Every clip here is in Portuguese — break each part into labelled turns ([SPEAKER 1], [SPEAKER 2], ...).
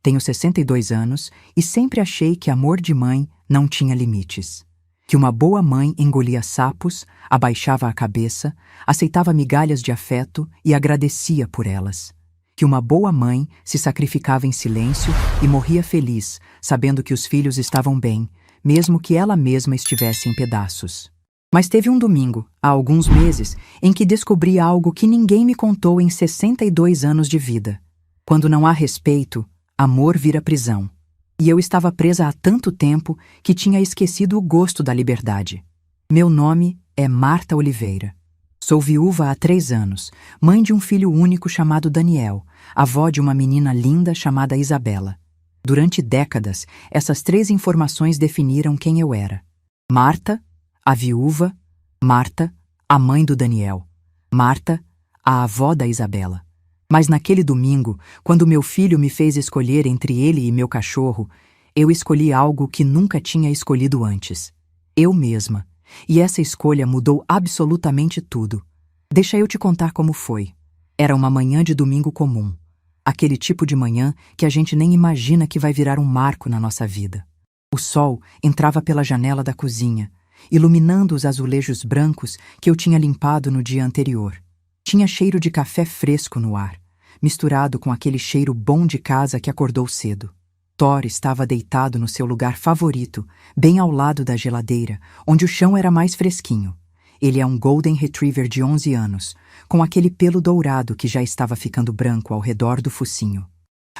[SPEAKER 1] Tenho 62 anos e sempre achei que amor de mãe não tinha limites. Que uma boa mãe engolia sapos, abaixava a cabeça, aceitava migalhas de afeto e agradecia por elas. Que uma boa mãe se sacrificava em silêncio e morria feliz, sabendo que os filhos estavam bem, mesmo que ela mesma estivesse em pedaços. Mas teve um domingo, há alguns meses, em que descobri algo que ninguém me contou em 62 anos de vida. Quando não há respeito, amor vira prisão. E eu estava presa há tanto tempo que tinha esquecido o gosto da liberdade. Meu nome é Marta Oliveira. Sou viúva há 3 anos, mãe de um filho único chamado Daniel, avó de uma menina linda chamada Isabela. Durante décadas, essas 3 informações definiram quem eu era. Marta, a viúva; Marta, a mãe do Daniel; Marta, a avó da Isabela. Mas naquele domingo, quando meu filho me fez escolher entre ele e meu cachorro, eu escolhi algo que nunca tinha escolhido antes. Eu mesma. E essa escolha mudou absolutamente tudo. Deixa eu te contar como foi. Era uma manhã de domingo comum. Aquele tipo de manhã que a gente nem imagina que vai virar um marco na nossa vida. O sol entrava pela janela da cozinha, iluminando os azulejos brancos que eu tinha limpado no dia anterior. Tinha cheiro de café fresco no ar, misturado com aquele cheiro bom de casa que acordou cedo. Thor estava deitado no seu lugar favorito, bem ao lado da geladeira, onde o chão era mais fresquinho. Ele é um Golden Retriever de 11 anos, com aquele pelo dourado que já estava ficando branco ao redor do focinho.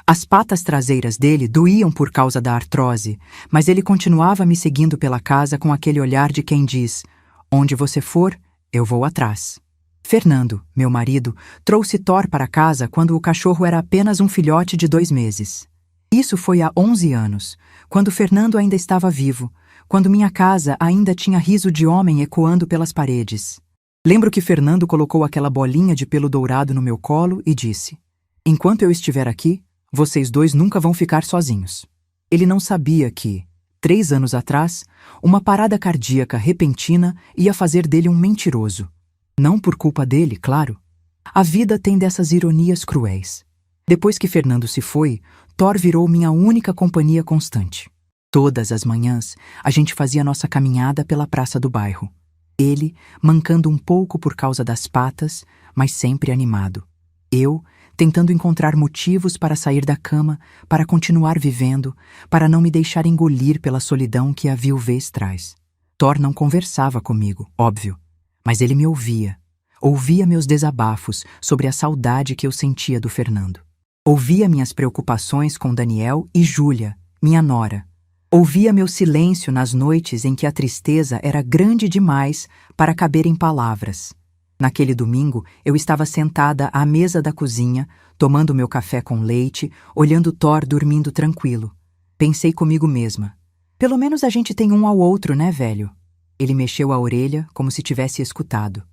[SPEAKER 1] As patas traseiras dele doíam por causa da artrose, mas ele continuava me seguindo pela casa com aquele olhar de quem diz: "Onde você for, eu vou atrás." Fernando, meu marido, trouxe Thor para casa quando o cachorro era apenas um filhote de 2 meses. Isso foi há 11 anos, quando Fernando ainda estava vivo, quando minha casa ainda tinha riso de homem ecoando pelas paredes. Lembro que Fernando colocou aquela bolinha de pelo dourado no meu colo e disse: "Enquanto eu estiver aqui, vocês 2 nunca vão ficar sozinhos." Ele não sabia que, 3 anos atrás, uma parada cardíaca repentina ia fazer dele um mentiroso. Não por culpa dele, claro. A vida tem dessas ironias cruéis. Depois que Fernando se foi, Thor virou minha única companhia constante. Todas as manhãs, a gente fazia nossa caminhada pela praça do bairro. Ele, mancando um pouco por causa das patas, mas sempre animado. Eu, tentando encontrar motivos para sair da cama, para continuar vivendo, para não me deixar engolir pela solidão que a viuvez traz. Thor não conversava comigo, óbvio. Mas ele me ouvia. Ouvia meus desabafos sobre a saudade que eu sentia do Fernando. Ouvia minhas preocupações com Daniel e Júlia, minha nora. Ouvia meu silêncio nas noites em que a tristeza era grande demais para caber em palavras. Naquele domingo, eu estava sentada à mesa da cozinha, tomando meu café com leite, olhando Thor dormindo tranquilo. Pensei comigo mesma: pelo menos a gente tem um ao outro, né, velho? Ele mexeu a orelha como se tivesse escutado.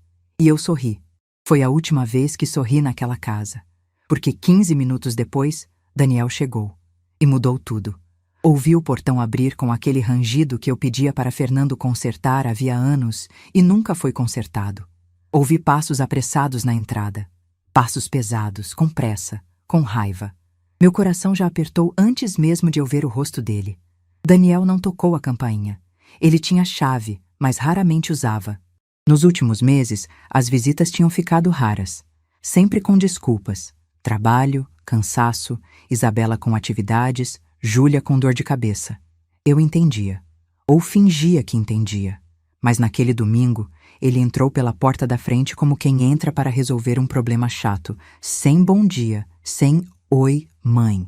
[SPEAKER 1] E eu sorri. Foi a última vez que sorri naquela casa. Porque 15 minutos depois, Daniel chegou. E mudou tudo. Ouvi o portão abrir com aquele rangido que eu pedia para Fernando consertar havia anos e nunca foi consertado. Ouvi passos apressados na entrada. Passos pesados, com pressa, com raiva. Meu coração já apertou antes mesmo de eu ver o rosto dele. Daniel não tocou a campainha. Ele tinha chave, mas raramente usava. Nos últimos meses, as visitas tinham ficado raras. Sempre com desculpas. Trabalho, cansaço, Isabela com atividades, Júlia com dor de cabeça. Eu entendia. Ou fingia que entendia. Mas naquele domingo, ele entrou pela porta da frente como quem entra para resolver um problema chato, sem bom dia, sem "Oi, mãe."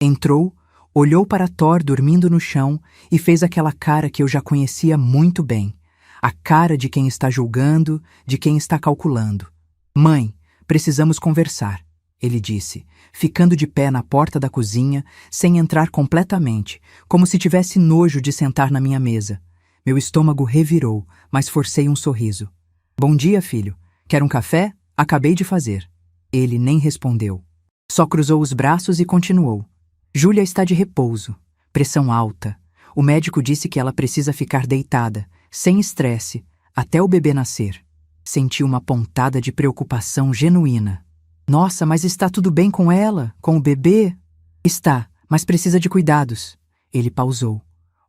[SPEAKER 1] Entrou, olhou para Thor dormindo no chão e fez aquela cara que eu já conhecia muito bem. A cara de quem está julgando, de quem está calculando. "Mãe, precisamos conversar," ele disse, ficando de pé na porta da cozinha, sem entrar completamente, como se tivesse nojo de sentar na minha mesa. Meu estômago revirou, mas forcei um sorriso. "Bom dia, filho. Quer um café? Acabei de fazer." Ele nem respondeu. Só cruzou os braços e continuou. "Júlia está de repouso. Pressão alta. O médico disse que ela precisa ficar deitada, sem estresse, até o bebê nascer." Senti uma pontada de preocupação genuína. "Nossa, mas está tudo bem com ela? Com o bebê?" "Está, mas precisa de cuidados. Ele pausou,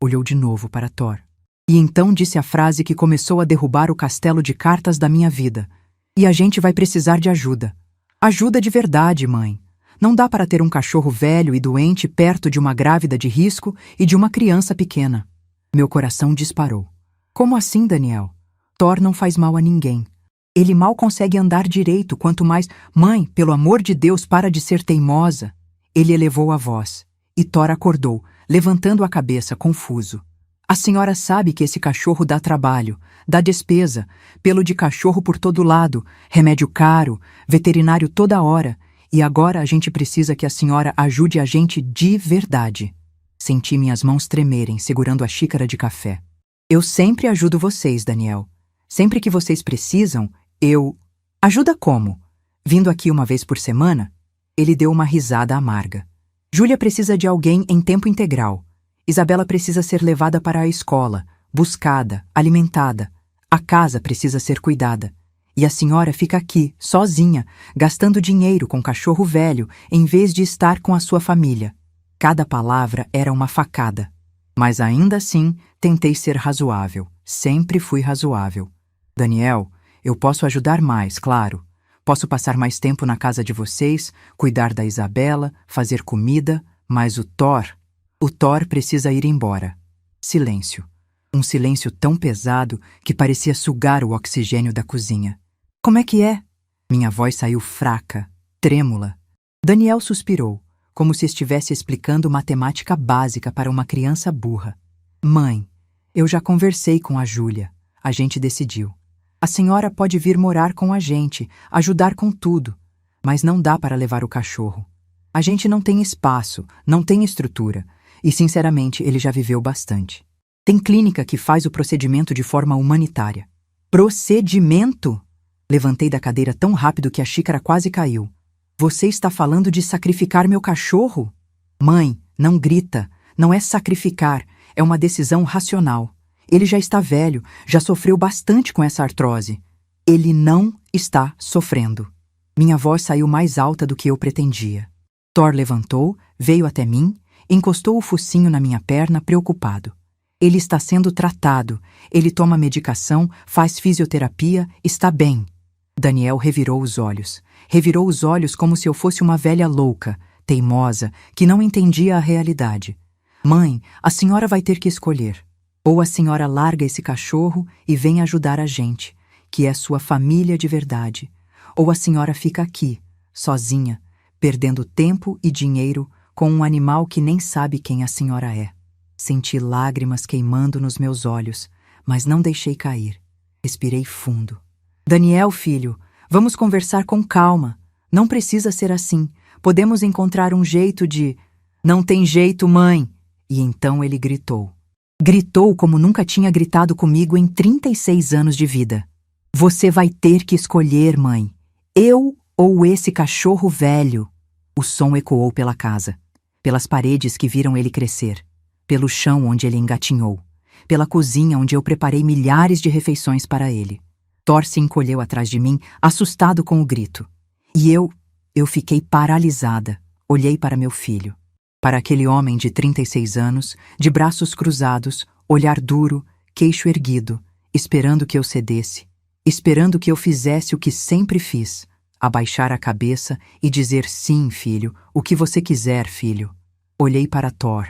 [SPEAKER 1] olhou de novo para Thor. E então disse a frase que começou a derrubar o castelo de cartas da minha vida. E a gente vai precisar de ajuda. Ajuda de verdade, mãe. Não dá para ter um cachorro velho e doente perto de uma grávida de risco e de uma criança pequena. Meu coração disparou. Como assim, Daniel? Thor não faz mal a ninguém. Ele mal consegue andar direito, quanto mais... Mãe, pelo amor de Deus, para de ser teimosa. Ele elevou a voz. E Thor acordou, levantando a cabeça, confuso. A senhora sabe que esse cachorro dá trabalho, dá despesa, pelo de cachorro por todo lado, remédio caro, veterinário toda hora, e agora a gente precisa que a senhora ajude a gente de verdade. Senti minhas mãos tremerem, segurando a xícara de café. Eu sempre ajudo vocês, Daniel. Sempre que vocês precisam, eu... Ajuda como? Vindo aqui uma vez por semana? Ele deu uma risada amarga. Júlia precisa de alguém em tempo integral. Isabela precisa ser levada para a escola, buscada, alimentada. A casa precisa ser cuidada. E a senhora fica aqui, sozinha, gastando dinheiro com cachorro velho, em vez de estar com a sua família. Cada palavra era uma facada. Mas ainda assim, tentei ser razoável. Sempre fui razoável. Daniel, eu posso ajudar mais, claro. Posso passar mais tempo na casa de vocês, cuidar da Isabela, fazer comida, mas o Thor precisa ir embora. Silêncio. Um silêncio tão pesado que parecia sugar o oxigênio da cozinha. Como é que é? Minha voz saiu fraca, trêmula. Daniel suspirou, como se estivesse explicando matemática básica para uma criança burra. Mãe, eu já conversei com a Júlia. A gente decidiu. A senhora pode vir morar com a gente, ajudar com tudo, mas não dá para levar o cachorro. A gente não tem espaço, não tem estrutura, e sinceramente ele já viveu bastante. Tem clínica que faz o procedimento de forma humanitária. Procedimento? Levantei da cadeira tão rápido que a xícara quase caiu. Você está falando de sacrificar meu cachorro? Mãe, não grita, não é sacrificar, é uma decisão racional. Ele já está velho, já sofreu bastante com essa artrose. Ele não está sofrendo. Minha voz saiu mais alta do que eu pretendia. Thor levantou, veio até mim, encostou o focinho na minha perna, preocupado. Ele está sendo tratado, ele toma medicação, faz fisioterapia, está bem. Daniel revirou os olhos como se eu fosse uma velha louca, teimosa, que não entendia a realidade. Mãe, a senhora vai ter que escolher. Ou a senhora larga esse cachorro e vem ajudar a gente, que é sua família de verdade. Ou a senhora fica aqui, sozinha, perdendo tempo e dinheiro com um animal que nem sabe quem a senhora é. Senti lágrimas queimando nos meus olhos, mas não deixei cair. Respirei fundo. Daniel, filho, vamos conversar com calma. Não precisa ser assim. Podemos encontrar um jeito de... Não tem jeito, mãe! E então ele gritou. Gritou como nunca tinha gritado comigo em 36 anos de vida. Você vai ter que escolher, mãe. Eu ou esse cachorro velho? O som ecoou pela casa, pelas paredes que viram ele crescer, pelo chão onde ele engatinhou, pela cozinha onde eu preparei milhares de refeições para ele. Thor se encolheu atrás de mim, assustado com o grito. E eu fiquei paralisada. Olhei para meu filho. Para aquele homem de 36 anos, de braços cruzados, olhar duro, queixo erguido, esperando que eu cedesse, esperando que eu fizesse o que sempre fiz, abaixar a cabeça e dizer sim, filho, o que você quiser, filho. Olhei para Thor,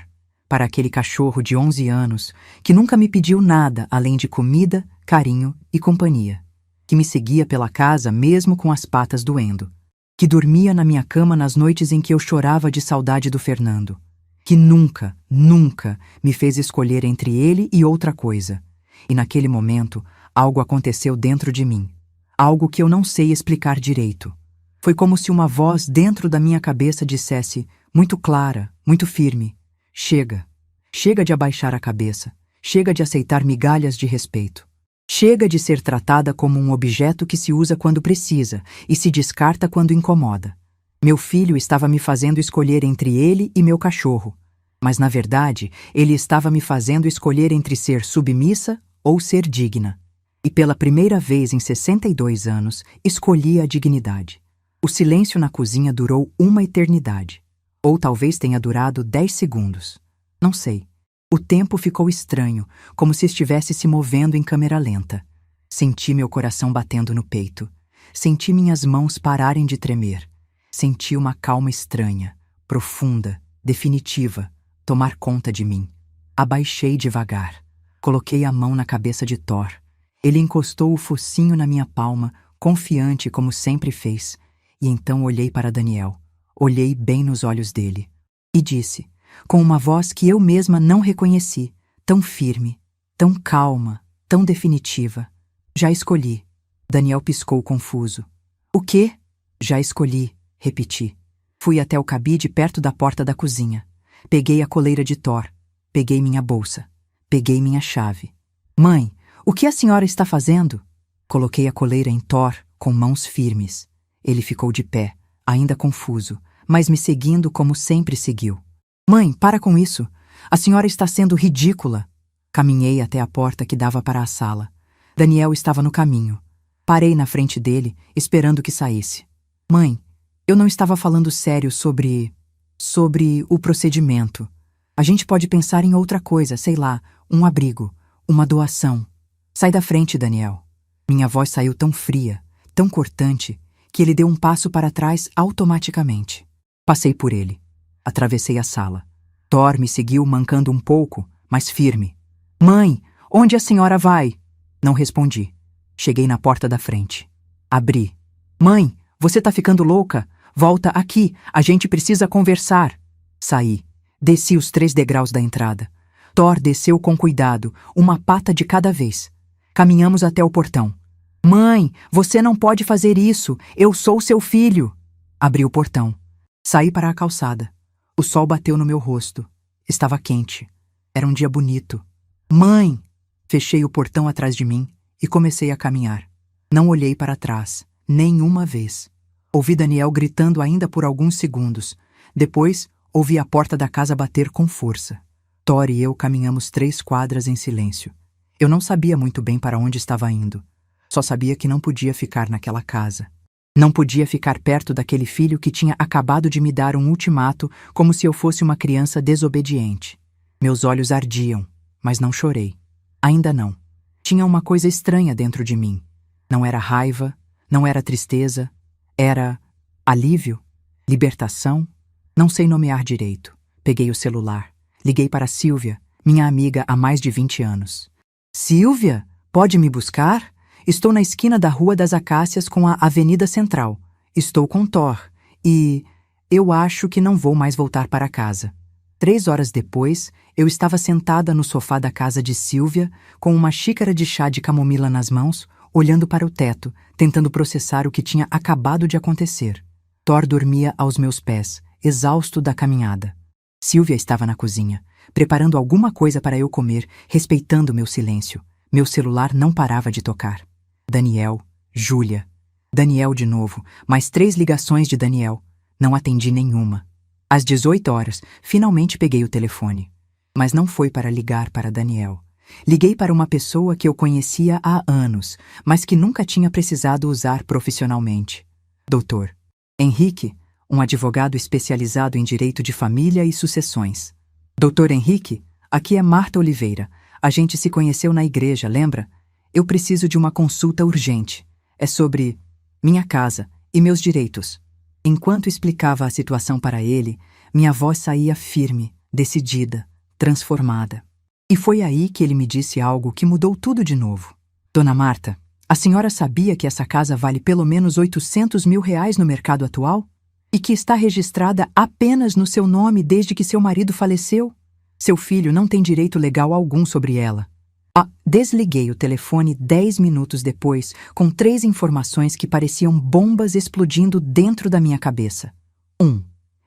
[SPEAKER 1] para aquele cachorro de 11 anos, que nunca me pediu nada além de comida, carinho e companhia, que me seguia pela casa mesmo com as patas doendo, que dormia na minha cama nas noites em que eu chorava de saudade do Fernando, que nunca, nunca me fez escolher entre ele e outra coisa. E naquele momento, algo aconteceu dentro de mim, algo que eu não sei explicar direito. Foi como se uma voz dentro da minha cabeça dissesse, muito clara, muito firme, chega. Chega de abaixar a cabeça, chega de aceitar migalhas de respeito. Chega de ser tratada como um objeto que se usa quando precisa e se descarta quando incomoda. Meu filho estava me fazendo escolher entre ele e meu cachorro, mas na verdade ele estava me fazendo escolher entre ser submissa ou ser digna. E pela primeira vez em 62 anos, escolhi a dignidade. O silêncio na cozinha durou uma eternidade. Ou talvez tenha durado 10 segundos. Não sei. O tempo ficou estranho, como se estivesse se movendo em câmera lenta. Senti meu coração batendo no peito. Senti minhas mãos pararem de tremer. Senti uma calma estranha, profunda, definitiva, tomar conta de mim. Abaixei devagar. Coloquei a mão na cabeça de Thor. Ele encostou o focinho na minha palma, confiante como sempre fez, e então olhei para Daniel. Olhei bem nos olhos dele. E disse, com uma voz que eu mesma não reconheci, tão firme, tão calma, tão definitiva. Já escolhi. Daniel piscou confuso. O quê? Já escolhi, repeti. Fui até o cabide perto da porta da cozinha. Peguei a coleira de Thor. Peguei minha bolsa. Peguei minha chave. Mãe, o que a senhora está fazendo? Coloquei a coleira em Thor com mãos firmes. Ele ficou de pé, ainda confuso, mas me seguindo como sempre seguiu. Mãe, para com isso. A senhora está sendo ridícula. Caminhei até a porta que dava para a sala. Daniel estava no caminho. Parei na frente dele, esperando que saísse. Mãe, eu não estava falando sério sobre o procedimento. A gente pode pensar em outra coisa, sei lá, um abrigo, uma doação. Sai da frente, Daniel. Minha voz saiu tão fria, tão cortante, que ele deu um passo para trás automaticamente. Passei por ele. Atravessei a sala. Thor me seguiu mancando um pouco, mas firme. Mãe, onde a senhora vai? Não respondi. Cheguei na porta da frente. Abri. Mãe, você tá ficando louca? Volta aqui, a gente precisa conversar. Saí. Desci os 3 degraus da entrada. Thor desceu com cuidado, uma pata de cada vez. Caminhamos até o portão. Mãe, você não pode fazer isso, eu sou seu filho. Abri o portão. Saí para a calçada. O sol bateu no meu rosto. Estava quente. Era um dia bonito. Mãe! Fechei o portão atrás de mim e comecei a caminhar. Não olhei para trás, nenhuma vez. Ouvi Daniel gritando ainda por alguns segundos. Depois, ouvi a porta da casa bater com força. Thor e eu caminhamos 3 quadras em silêncio. Eu não sabia muito bem para onde estava indo. Só sabia que não podia ficar naquela casa. Não podia ficar perto daquele filho que tinha acabado de me dar um ultimato como se eu fosse uma criança desobediente. Meus olhos ardiam, mas não chorei. Ainda não. Tinha uma coisa estranha dentro de mim. Não era raiva, não era tristeza, era alívio, libertação. Não sei nomear direito. Peguei o celular. Liguei para Silvia, minha amiga há mais de 20 anos. Silvia, pode me buscar? Estou na esquina da Rua das Acácias com a Avenida Central. Estou com Thor e eu acho que não vou mais voltar para casa. 3 horas depois, eu estava sentada no sofá da casa de Silvia, com uma xícara de chá de camomila nas mãos, olhando para o teto, tentando processar o que tinha acabado de acontecer. Thor dormia aos meus pés, exausto da caminhada. Silvia estava na cozinha, preparando alguma coisa para eu comer, respeitando meu silêncio. Meu celular não parava de tocar. Daniel, Júlia. Daniel de novo, mais 3 ligações de Daniel. Não atendi nenhuma. Às 18 horas, finalmente peguei o telefone. Mas não foi para ligar para Daniel. Liguei para uma pessoa que eu conhecia há anos, mas que nunca tinha precisado usar profissionalmente. Doutor Henrique, um advogado especializado em direito de família e sucessões. Doutor Henrique, aqui é Marta Oliveira. A gente se conheceu na igreja, lembra? Eu preciso de uma consulta urgente. É sobre minha casa e meus direitos. Enquanto explicava a situação para ele, minha voz saía firme, decidida, transformada. E foi aí que ele me disse algo que mudou tudo de novo. Dona Marta, a senhora sabia que essa casa vale pelo menos R$800 mil no mercado atual? E que está registrada apenas no seu nome desde que seu marido faleceu? Seu filho não tem direito legal algum sobre ela. Desliguei o telefone 10 minutos depois, com 3 informações que pareciam bombas explodindo dentro da minha cabeça. 1.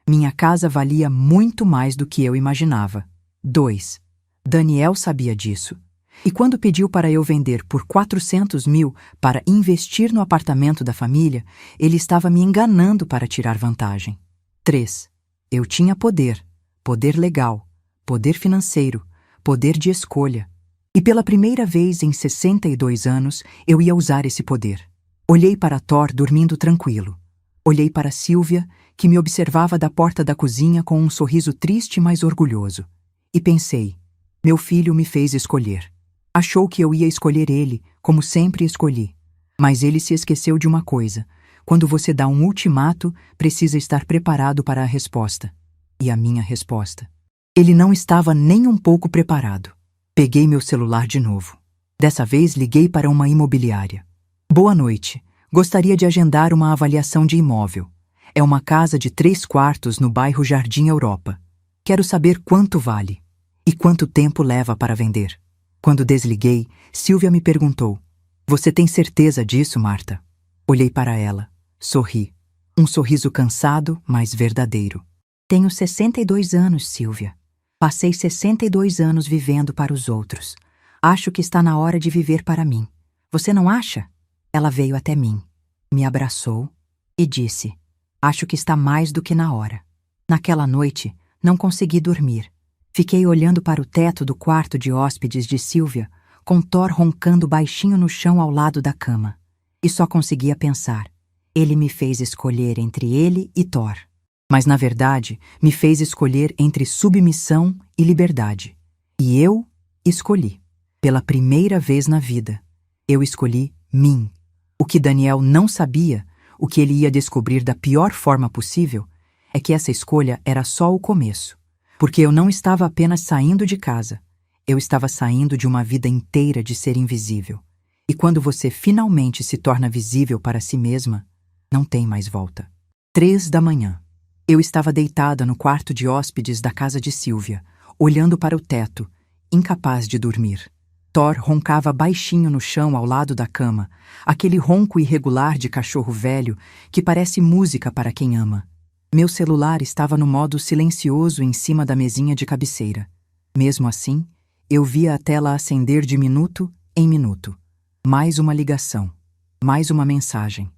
[SPEAKER 1] Minha casa valia muito mais do que eu imaginava. 2. Daniel sabia disso. E quando pediu para eu vender por R$400 mil para investir no apartamento da família, ele estava me enganando para tirar vantagem. 3. Eu tinha poder. Poder legal. Poder financeiro. Poder de escolha. E pela primeira vez em 62 anos, eu ia usar esse poder. Olhei para Thor dormindo tranquilo. Olhei para Sílvia, que me observava da porta da cozinha com um sorriso triste, mas orgulhoso. E pensei, meu filho me fez escolher. Achou que eu ia escolher ele, como sempre escolhi. Mas ele se esqueceu de uma coisa. Quando você dá um ultimato, precisa estar preparado para a resposta. E a minha resposta? Ele não estava nem um pouco preparado. Peguei meu celular de novo. Dessa vez liguei para uma imobiliária. Boa noite. Gostaria de agendar uma avaliação de imóvel. É uma casa de 3 quartos no bairro Jardim Europa. Quero saber quanto vale. E quanto tempo leva para vender. Quando desliguei, Sílvia me perguntou: Você tem certeza disso, Marta? Olhei para ela. Sorri. Um sorriso cansado, mas verdadeiro. Tenho 62 anos, Sílvia. Passei 62 anos vivendo para os outros. Acho que está na hora de viver para mim. Você não acha? Ela veio até mim, me abraçou e disse: Acho que está mais do que na hora. Naquela noite, não consegui dormir. Fiquei olhando para o teto do quarto de hóspedes de Sílvia, com Thor roncando baixinho no chão ao lado da cama. E só conseguia pensar: ele me fez escolher entre ele e Thor. Mas, na verdade, me fez escolher entre submissão e liberdade. E eu escolhi. Pela primeira vez na vida, eu escolhi mim. O que Daniel não sabia, o que ele ia descobrir da pior forma possível, é que essa escolha era só o começo. Porque eu não estava apenas saindo de casa. Eu estava saindo de uma vida inteira de ser invisível. E quando você finalmente se torna visível para si mesma, não tem mais volta. 3 da manhã. Eu estava deitada no quarto de hóspedes da casa de Sílvia, olhando para o teto, incapaz de dormir. Thor roncava baixinho no chão ao lado da cama, aquele ronco irregular de cachorro velho que parece música para quem ama. Meu celular estava no modo silencioso em cima da mesinha de cabeceira. Mesmo assim, eu via a tela acender de minuto em minuto. Mais uma ligação. Mais uma mensagem.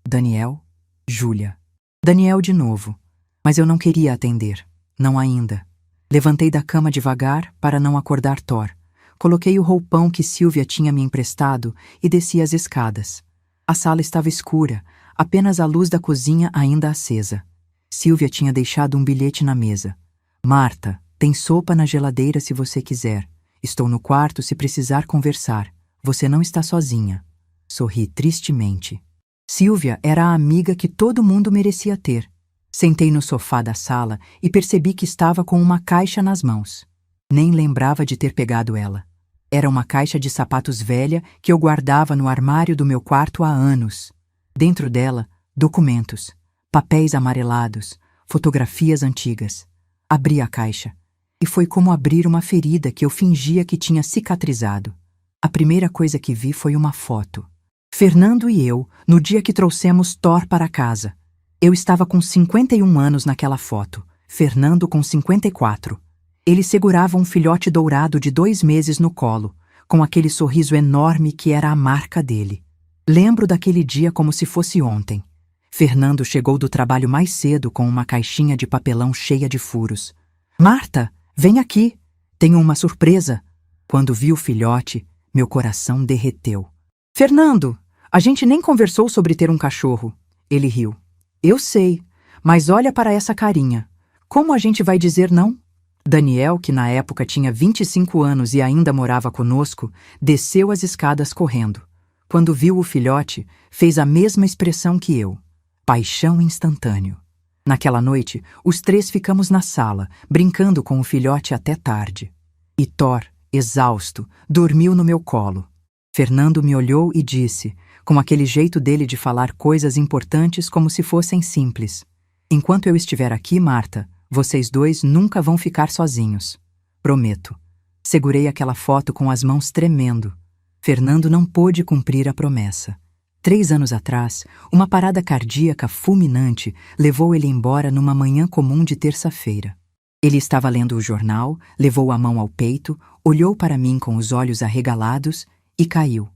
[SPEAKER 1] Daniel, Júlia. Daniel de novo. Mas eu não queria atender. Não ainda. Levantei da cama devagar para não acordar Thor. Coloquei o roupão que Sílvia tinha me emprestado e desci as escadas. A sala estava escura, apenas a luz da cozinha ainda acesa. Sílvia tinha deixado um bilhete na mesa. Marta, tem sopa na geladeira se você quiser. Estou no quarto se precisar conversar. Você não está sozinha. Sorri tristemente. Sílvia era a amiga que todo mundo merecia ter. Sentei no sofá da sala e percebi que estava com uma caixa nas mãos. Nem lembrava de ter pegado ela. Era uma caixa de sapatos velha que eu guardava no armário do meu quarto há anos. Dentro dela, documentos, papéis amarelados, fotografias antigas. Abri a caixa. E foi como abrir uma ferida que eu fingia que tinha cicatrizado. A primeira coisa que vi foi uma foto. Fernando e eu, no dia que trouxemos Thor para casa. Eu estava com 51 anos naquela foto, Fernando com 54. Ele segurava um filhote dourado de 2 meses no colo, com aquele sorriso enorme que era a marca dele. Lembro daquele dia como se fosse ontem. Fernando chegou do trabalho mais cedo com uma caixinha de papelão cheia de furos. Marta, vem aqui, tenho uma surpresa. Quando vi o filhote, meu coração derreteu. Fernando, a gente nem conversou sobre ter um cachorro. Ele riu. Eu sei, mas olha para essa carinha. Como a gente vai dizer não? Daniel, que na época tinha 25 anos e ainda morava conosco, desceu as escadas correndo. Quando viu o filhote, fez a mesma expressão que eu. Paixão instantâneo. Naquela noite, os 3 ficamos na sala, brincando com o filhote até tarde. E Thor, exausto, dormiu no meu colo. Fernando me olhou e disse, com aquele jeito dele de falar coisas importantes como se fossem simples: Enquanto eu estiver aqui, Marta, vocês 2 nunca vão ficar sozinhos. Prometo. Segurei aquela foto com as mãos tremendo. Fernando não pôde cumprir a promessa. 3 anos atrás, uma parada cardíaca fulminante levou ele embora numa manhã comum de terça-feira. Ele estava lendo o jornal, levou a mão ao peito, olhou para mim com os olhos arregalados e caiu.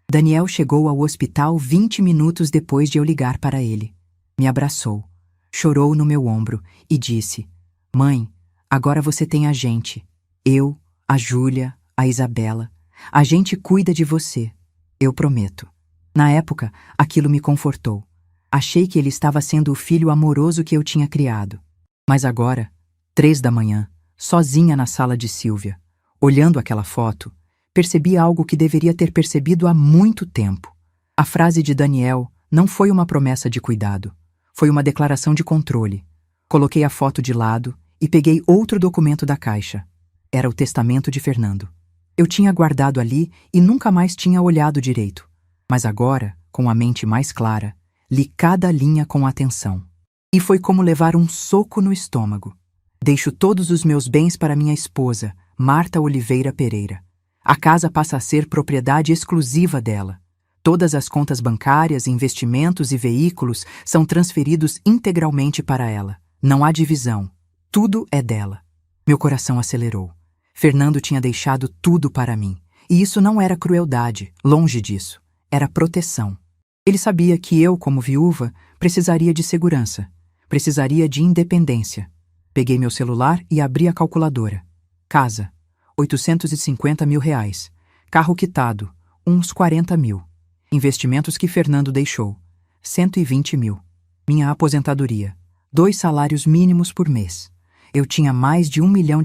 [SPEAKER 1] Daniel chegou ao hospital 20 minutos depois de eu ligar para ele. Me abraçou, chorou no meu ombro e disse: Mãe, agora você tem a gente. Eu, a Júlia, a Isabela. A gente cuida de você. Eu prometo. Na época, aquilo me confortou. Achei que ele estava sendo o filho amoroso que eu tinha criado. Mas agora, 3 da manhã, sozinha na sala de Silvia, olhando aquela foto, percebi algo que deveria ter percebido há muito tempo. A frase de Daniel não foi uma promessa de cuidado. Foi uma declaração de controle. Coloquei a foto de lado e peguei outro documento da caixa. Era o testamento de Fernando. Eu tinha guardado ali e nunca mais tinha olhado direito. Mas agora, com a mente mais clara, li cada linha com atenção. E foi como levar um soco no estômago. Deixo todos os meus bens para minha esposa, Marta Oliveira Pereira. A casa passa a ser propriedade exclusiva dela. Todas as contas bancárias, investimentos e veículos são transferidos integralmente para ela. Não há divisão. Tudo é dela. Meu coração acelerou. Fernando tinha deixado tudo para mim. E isso não era crueldade, longe disso. Era proteção. Ele sabia que eu, como viúva, precisaria de segurança. Precisaria de independência. Peguei meu celular e abri a calculadora. Casa, R$ 850 mil. Carro quitado, uns 40 mil. Investimentos que Fernando deixou, 120 mil. Minha aposentadoria, 2 salários mínimos por mês. Eu tinha mais de R$ 1 milhão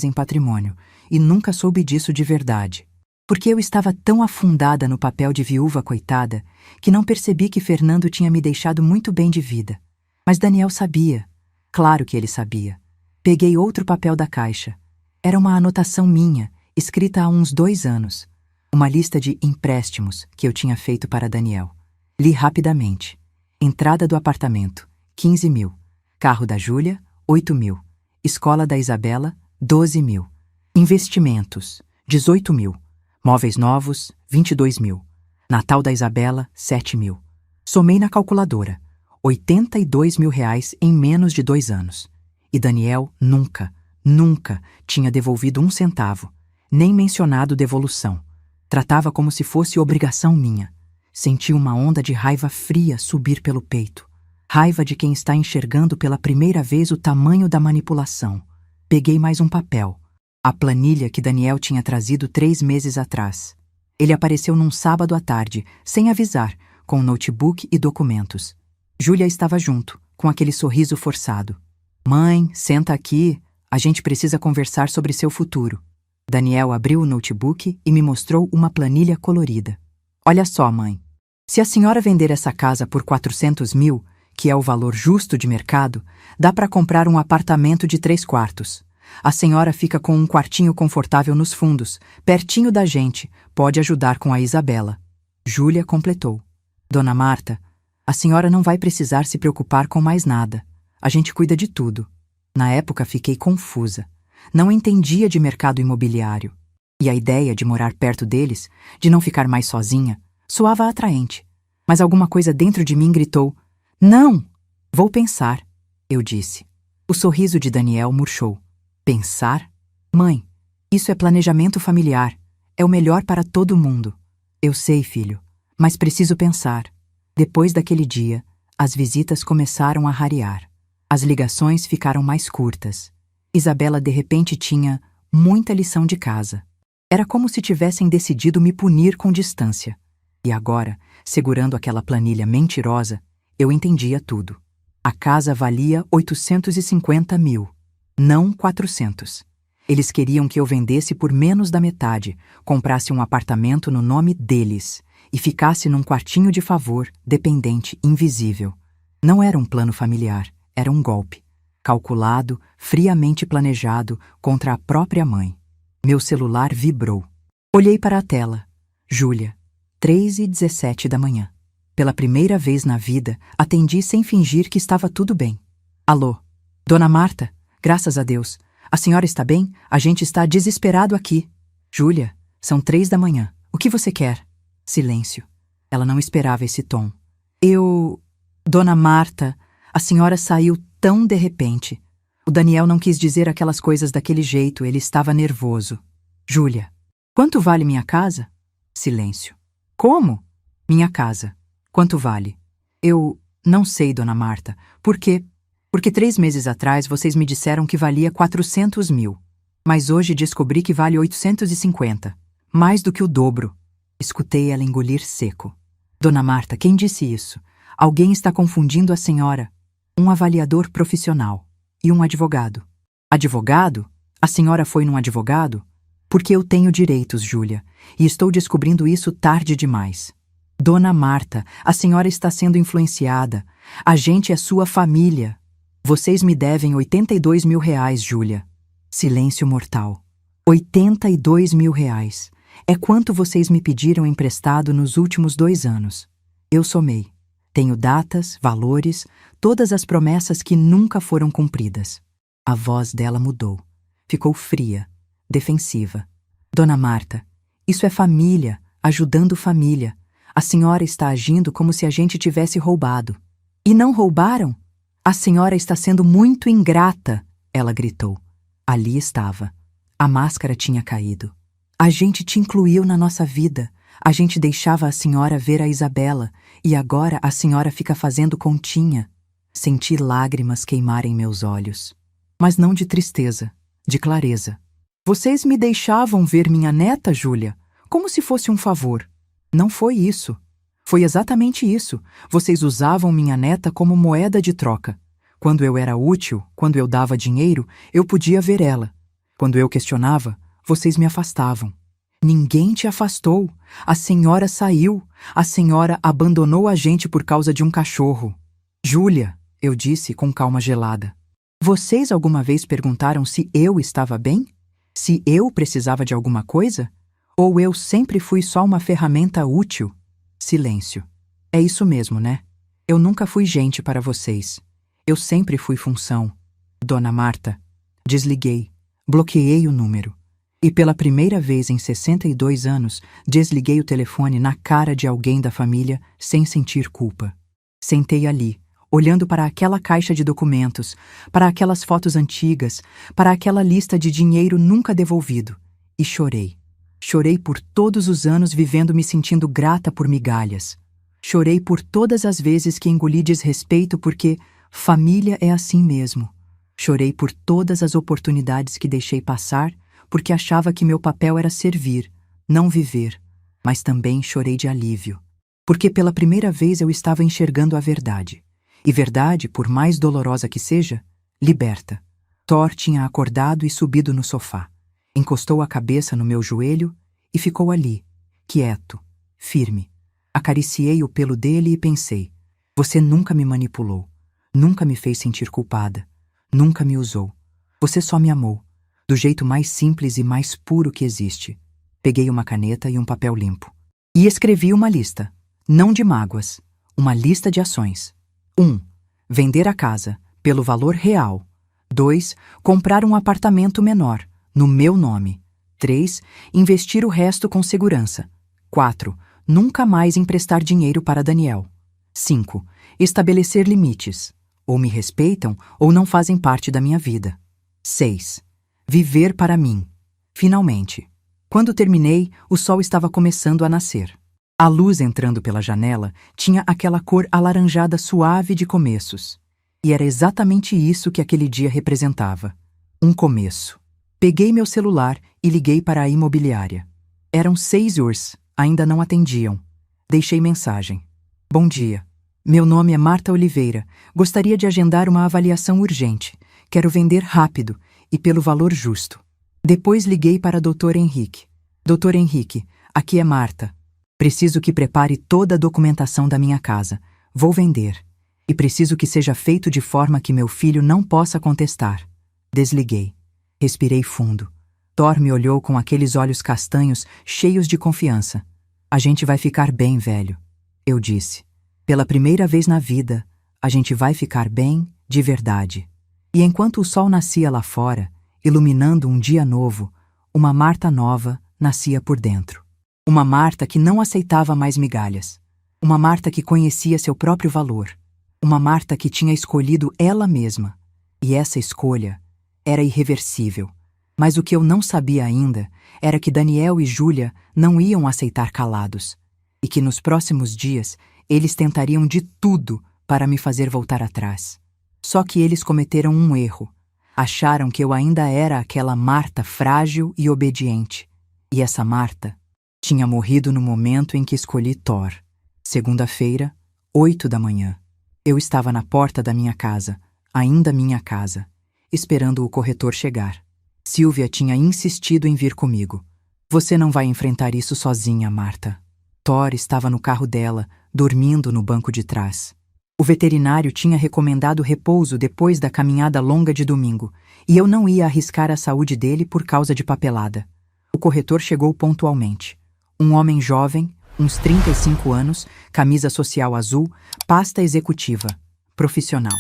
[SPEAKER 1] em patrimônio e nunca soube disso de verdade. Porque eu estava tão afundada no papel de viúva coitada que não percebi que Fernando tinha me deixado muito bem de vida. Mas Daniel sabia. Claro que ele sabia. Peguei outro papel da caixa. Era uma anotação minha, escrita há uns 2 anos. Uma lista de empréstimos que eu tinha feito para Daniel. Li rapidamente. Entrada do apartamento, 15 mil. Carro da Júlia, 8 mil. Escola da Isabela, 12 mil. Investimentos, 18 mil. Móveis novos, 22 mil. Natal da Isabela, 7 mil. Somei na calculadora. R$ 82 mil em menos de 2 anos. E Daniel nunca tinha devolvido 1 centavo, nem mencionado devolução. Tratava como se fosse obrigação minha. Senti uma onda de raiva fria subir pelo peito. Raiva de quem está enxergando pela primeira vez o tamanho da manipulação. Peguei mais um papel. A planilha que Daniel tinha trazido 3 meses atrás. Ele apareceu num sábado à tarde, sem avisar, com notebook e documentos. Júlia estava junto, com aquele sorriso forçado. Mãe, senta aqui, a gente precisa conversar sobre seu futuro. Daniel abriu o notebook e me mostrou uma planilha colorida. Olha só, mãe. Se a senhora vender essa casa por 400 mil, que é o valor justo de mercado, dá para comprar um apartamento de 3 quartos. A senhora fica com um quartinho confortável nos fundos, pertinho da gente, pode ajudar com a Isabela. Júlia completou. Dona Marta, a senhora não vai precisar se preocupar com mais nada. A gente cuida de tudo. Na época fiquei confusa. Não entendia de mercado imobiliário. E a ideia de morar perto deles, de não ficar mais sozinha, soava atraente. Mas alguma coisa dentro de mim gritou: não! Vou pensar, eu disse. O sorriso de Daniel murchou. Pensar? Mãe, isso é planejamento familiar. É o melhor para todo mundo. Eu sei, filho, mas preciso pensar. Depois daquele dia, as visitas começaram a rarear. As ligações ficaram mais curtas. Isabela de repente tinha muita lição de casa. Era como se tivessem decidido me punir com distância. E agora, segurando aquela planilha mentirosa, eu entendia tudo. A casa valia 850 mil, não 400. Eles queriam que eu vendesse por menos da metade, comprasse um apartamento no nome deles e ficasse num quartinho de favor, dependente, invisível. Não era um plano familiar, era um golpe. Calculado, friamente planejado, contra a própria mãe. Meu celular vibrou. Olhei para a tela. Júlia, 3h17 da manhã. Pela primeira vez na vida, atendi sem fingir que estava tudo bem. Alô? Dona Marta? Graças a Deus. A senhora está bem? A gente está desesperado aqui. Júlia, são 3 da manhã. O que você quer? Silêncio. Ela não esperava esse tom. Dona Marta, a senhora saiu tão de repente. O Daniel não quis dizer aquelas coisas daquele jeito, ele estava nervoso. Júlia, quanto vale minha casa? Silêncio. Como? Minha casa. Quanto vale? Eu não sei, Dona Marta. Por quê? Porque 3 meses atrás vocês me disseram que valia 400 mil. Mas hoje descobri que vale 850. Mais do que o dobro. Escutei ela engolir seco. Dona Marta, quem disse isso? Alguém está confundindo a senhora. Um avaliador profissional e um advogado. Advogado? A senhora foi num advogado? Porque eu tenho direitos, Júlia, e estou descobrindo isso tarde demais. Dona Marta, a senhora está sendo influenciada. A gente é sua família. Vocês me devem 82 mil reais, Júlia. Silêncio mortal. 82 mil reais. É quanto vocês me pediram emprestado nos últimos 2 anos. Eu somei. Tenho datas, valores, todas as promessas que nunca foram cumpridas. A voz dela mudou. Ficou fria, defensiva. Dona Marta, isso é família, ajudando família. A senhora está agindo como se a gente tivesse roubado. E não roubaram? A senhora está sendo muito ingrata, ela gritou. Ali estava. A máscara tinha caído. A gente te incluiu na nossa vida. A gente deixava a senhora ver a Isabela, e agora a senhora fica fazendo continha. Senti lágrimas queimarem meus olhos. Mas não de tristeza, de clareza. Vocês me deixavam ver minha neta, Júlia, como se fosse um favor. Não foi isso. Foi exatamente isso. Vocês usavam minha neta como moeda de troca. Quando eu era útil, quando eu dava dinheiro, eu podia ver ela. Quando eu questionava, vocês me afastavam. Ninguém te afastou. A senhora saiu. A senhora abandonou a gente por causa de um cachorro. Júlia, eu disse com calma gelada. Vocês alguma vez perguntaram se eu estava bem? Se eu precisava de alguma coisa? Ou eu sempre fui só uma ferramenta útil? Silêncio. É isso mesmo, né? Eu nunca fui gente para vocês. Eu sempre fui função. Dona Marta. Desliguei. Bloqueei o número. E pela primeira vez em 62 anos, desliguei o telefone na cara de alguém da família sem sentir culpa. Sentei ali, olhando para aquela caixa de documentos, para aquelas fotos antigas, para aquela lista de dinheiro nunca devolvido, e chorei. Chorei por todos os anos vivendo me sentindo grata por migalhas. Chorei por todas as vezes que engoli desrespeito porque família é assim mesmo. Chorei por todas as oportunidades que deixei passar porque achava que meu papel era servir, não viver. Mas também chorei de alívio, porque pela primeira vez eu estava enxergando a verdade. E verdade, por mais dolorosa que seja, liberta. Thor tinha acordado e subido no sofá. Encostou a cabeça no meu joelho e ficou ali, quieto, firme. Acariciei o pelo dele e pensei, você nunca me manipulou, nunca me fez sentir culpada, nunca me usou. Você só me amou, do jeito mais simples e mais puro que existe. Peguei uma caneta e um papel limpo. E escrevi uma lista, não de mágoas, uma lista de ações. 1. Vender a casa, pelo valor real. 2. Comprar um apartamento menor, no meu nome. 3. Investir o resto com segurança. 4. Nunca mais emprestar dinheiro para Daniel. 5. Estabelecer limites. Ou me respeitam ou não fazem parte da minha vida. 6. Viver para mim. Finalmente. Quando terminei, o sol estava começando a nascer. A luz entrando pela janela tinha aquela cor alaranjada suave de começos. E era exatamente isso que aquele dia representava. Um começo. Peguei meu celular e liguei para a imobiliária. Eram 6 horas, ainda não atendiam. Deixei mensagem. Bom dia. Meu nome é Marta Oliveira. Gostaria de agendar uma avaliação urgente. Quero vender rápido e pelo valor justo. Depois liguei para Dr. Henrique. Dr. Henrique, aqui é Marta. Preciso que prepare toda a documentação da minha casa. Vou vender. E preciso que seja feito de forma que meu filho não possa contestar. Desliguei. Respirei fundo. Thor me olhou com aqueles olhos castanhos cheios de confiança. A gente vai ficar bem, velho. Eu disse. Pela primeira vez na vida, a gente vai ficar bem de verdade. E enquanto o sol nascia lá fora, iluminando um dia novo, uma Marta nova nascia por dentro. Uma Marta que não aceitava mais migalhas. Uma Marta que conhecia seu próprio valor. Uma Marta que tinha escolhido ela mesma. E essa escolha era irreversível. Mas o que eu não sabia ainda era que Daniel e Júlia não iam aceitar calados. E que nos próximos dias eles tentariam de tudo para me fazer voltar atrás. Só que eles cometeram um erro. Acharam que eu ainda era aquela Marta frágil e obediente. E essa Marta tinha morrido no momento em que escolhi Thor. Segunda-feira, 8 da manhã. Eu estava na porta da minha casa, ainda minha casa, esperando o corretor chegar. Silvia tinha insistido em vir comigo. Você não vai enfrentar isso sozinha, Marta. Thor estava no carro dela, dormindo no banco de trás. O veterinário tinha recomendado repouso depois da caminhada longa de domingo, e eu não ia arriscar a saúde dele por causa de papelada. O corretor chegou pontualmente. Um homem jovem, uns 35 anos, camisa social azul, pasta executiva, profissional.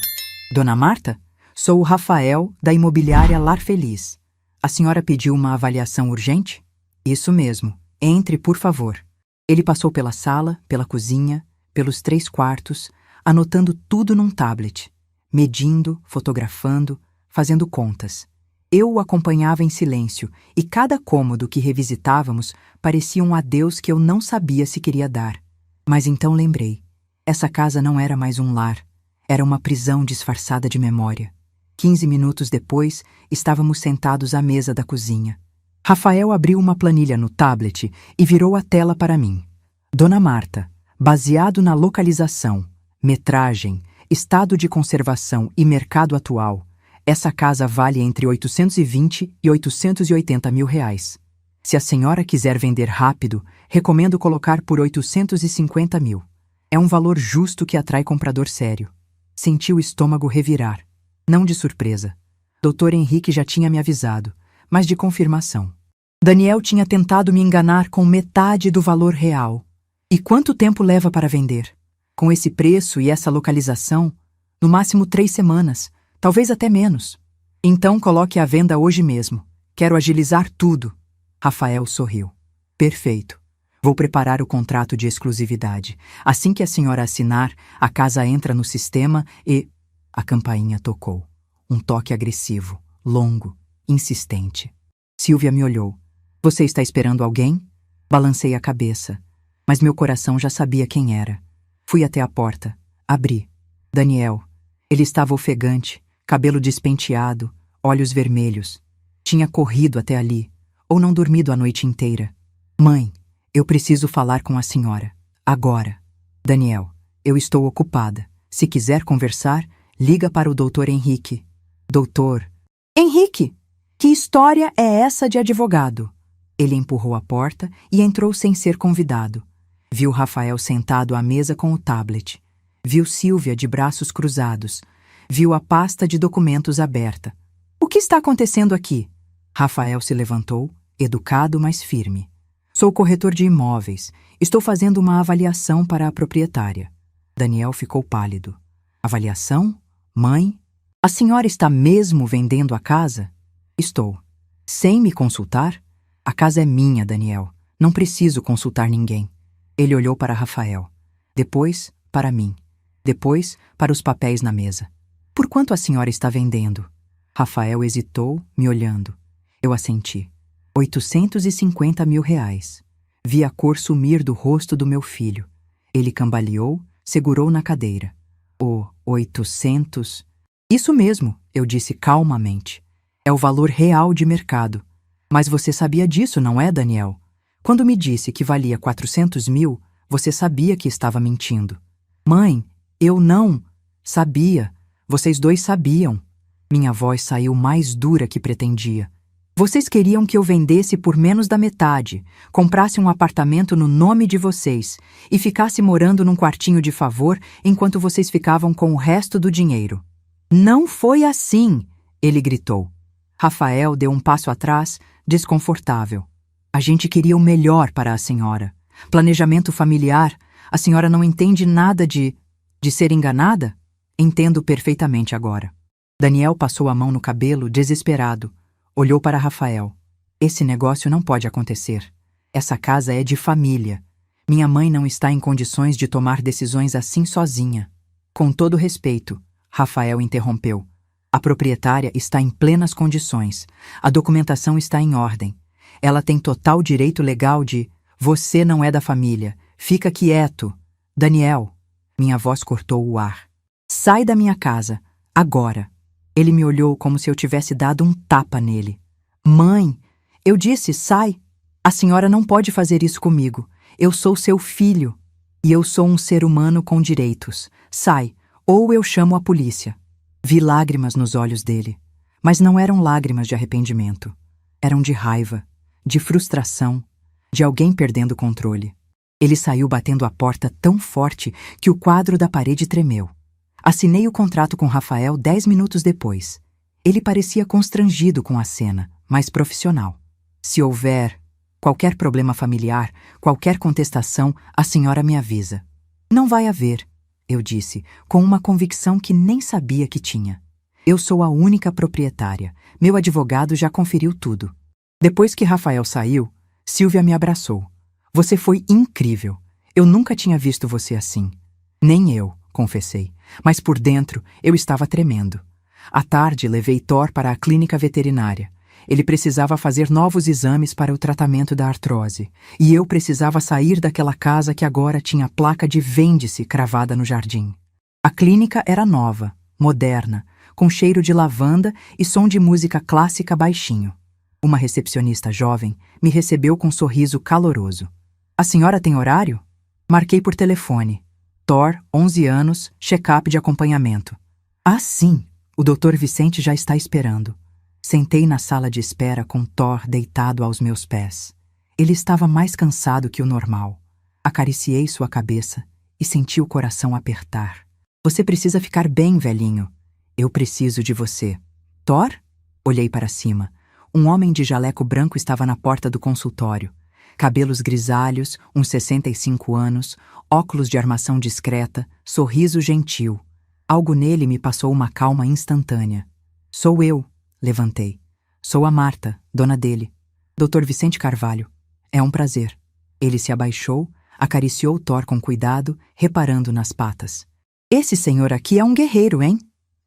[SPEAKER 1] Dona Marta? Sou o Rafael, da imobiliária Lar Feliz. A senhora pediu uma avaliação urgente? Isso mesmo. Entre, por favor. Ele passou pela sala, pela cozinha, pelos 3 quartos, anotando tudo num tablet, medindo, fotografando, fazendo contas. Eu o acompanhava em silêncio, e cada cômodo que revisitávamos parecia um adeus que eu não sabia se queria dar. Mas então lembrei. Essa casa não era mais um lar. Era uma prisão disfarçada de memória. 15 minutos depois, estávamos sentados à mesa da cozinha. Rafael abriu uma planilha no tablet e virou a tela para mim. Dona Marta, baseado na localização, metragem, estado de conservação e mercado atual, essa casa vale entre 820 e 880 mil reais. Se a senhora quiser vender rápido, recomendo colocar por 850 mil. É um valor justo que atrai comprador sério. Senti o estômago revirar. Não de surpresa. Dr. Henrique já tinha me avisado, mas de confirmação. Daniel tinha tentado me enganar com metade do valor real. E quanto tempo leva para vender? Com esse preço e essa localização, no máximo 3 semanas, talvez até menos. Então coloque à venda hoje mesmo. Quero agilizar tudo. Rafael sorriu. Perfeito. Vou preparar o contrato de exclusividade. Assim que a senhora assinar, a casa entra no sistema e... A campainha tocou. Um toque agressivo, longo, insistente. Silvia me olhou. Você está esperando alguém? Balancei a cabeça, mas meu coração já sabia quem era. Fui até a porta. Abri. Daniel. Ele estava ofegante, cabelo despenteado, olhos vermelhos. Tinha corrido até ali, ou não dormido a noite inteira. Mãe, eu preciso falar com a senhora. Agora. Daniel, eu estou ocupada. Se quiser conversar, liga para o Dr. Henrique. Doutor. Henrique! Que história é essa de advogado? Ele empurrou a porta e entrou sem ser convidado. Viu Rafael sentado à mesa com o tablet. Viu Silvia de braços cruzados. Viu a pasta de documentos aberta. O que está acontecendo aqui? Rafael se levantou, educado, mas firme. Sou corretor de imóveis. Estou fazendo uma avaliação para a proprietária. Daniel ficou pálido. Avaliação? Mãe? A senhora está mesmo vendendo a casa? Estou. Sem me consultar? A casa é minha, Daniel. Não preciso consultar ninguém. Ele olhou para Rafael. Depois, para mim. Depois, para os papéis na mesa. Por quanto a senhora está vendendo? Rafael hesitou, me olhando. Eu assenti. 850 mil reais. Vi a cor sumir do rosto do meu filho. Ele cambaleou, segurou na cadeira. 800... Isso mesmo, eu disse calmamente. É o valor real de mercado. Mas você sabia disso, não é, Daniel? Quando me disse que valia 400 mil, você sabia que estava mentindo. Mãe, eu não... Sabia. Vocês dois sabiam. Minha voz saiu mais dura que pretendia. Vocês queriam que eu vendesse por menos da metade, comprasse um apartamento no nome de vocês e ficasse morando num quartinho de favor enquanto vocês ficavam com o resto do dinheiro. Não foi assim, ele gritou. Rafael deu um passo atrás, desconfortável. A gente queria o melhor para a senhora. Planejamento familiar. A senhora não entende nada de ser enganada? Entendo perfeitamente agora. Daniel passou a mão no cabelo, desesperado. Olhou para Rafael. Esse negócio não pode acontecer. Essa casa é de família. Minha mãe não está em condições de tomar decisões assim sozinha. Com todo respeito, Rafael interrompeu. A proprietária está em plenas condições. A documentação está em ordem. Ela tem total direito legal de... Você não é da família. Fica quieto. Daniel. Minha voz cortou o ar. Sai da minha casa. Agora. Ele me olhou como se eu tivesse dado um tapa nele. Mãe, eu disse, sai. A senhora não pode fazer isso comigo. Eu sou seu filho. E eu sou um ser humano com direitos. Sai, ou eu chamo a polícia. Vi lágrimas nos olhos dele, mas não eram lágrimas de arrependimento. Eram de raiva, de frustração, de alguém perdendo o controle. Ele saiu batendo a porta tão forte que o quadro da parede tremeu. Assinei o contrato com Rafael 10 minutos depois. Ele parecia constrangido com a cena, mas profissional. Se houver qualquer problema familiar, qualquer contestação, a senhora me avisa. Não vai haver, eu disse, com uma convicção que nem sabia que tinha. Eu sou a única proprietária. Meu advogado já conferiu tudo. Depois que Rafael saiu, Silvia me abraçou. Você foi incrível. Eu nunca tinha visto você assim. Nem eu, confessei. Mas por dentro, eu estava tremendo. À tarde, levei Thor para a clínica veterinária. Ele precisava fazer novos exames para o tratamento da artrose. E eu precisava sair daquela casa que agora tinha a placa de vende-se cravada no jardim. A clínica era nova, moderna, com cheiro de lavanda e som de música clássica baixinho. Uma recepcionista jovem me recebeu com um sorriso caloroso. A senhora tem horário? Marquei por telefone. Thor, 11 anos, check-up de acompanhamento. Ah, sim, o Dr. Vicente já está esperando. Sentei na sala de espera com Thor deitado aos meus pés. Ele estava mais cansado que o normal. Acariciei sua cabeça e senti o coração apertar. Você precisa ficar bem, velhinho. Eu preciso de você. Thor? Olhei para cima. Um homem de jaleco branco estava na porta do consultório. Cabelos grisalhos, uns 65 anos, óculos de armação discreta, sorriso gentil. Algo nele me passou uma calma instantânea. Sou eu, levantei. Sou a Marta, dona dele. Dr. Vicente Carvalho. É um prazer. Ele se abaixou, acariciou Thor com cuidado, reparando nas patas. Esse senhor aqui é um guerreiro, hein?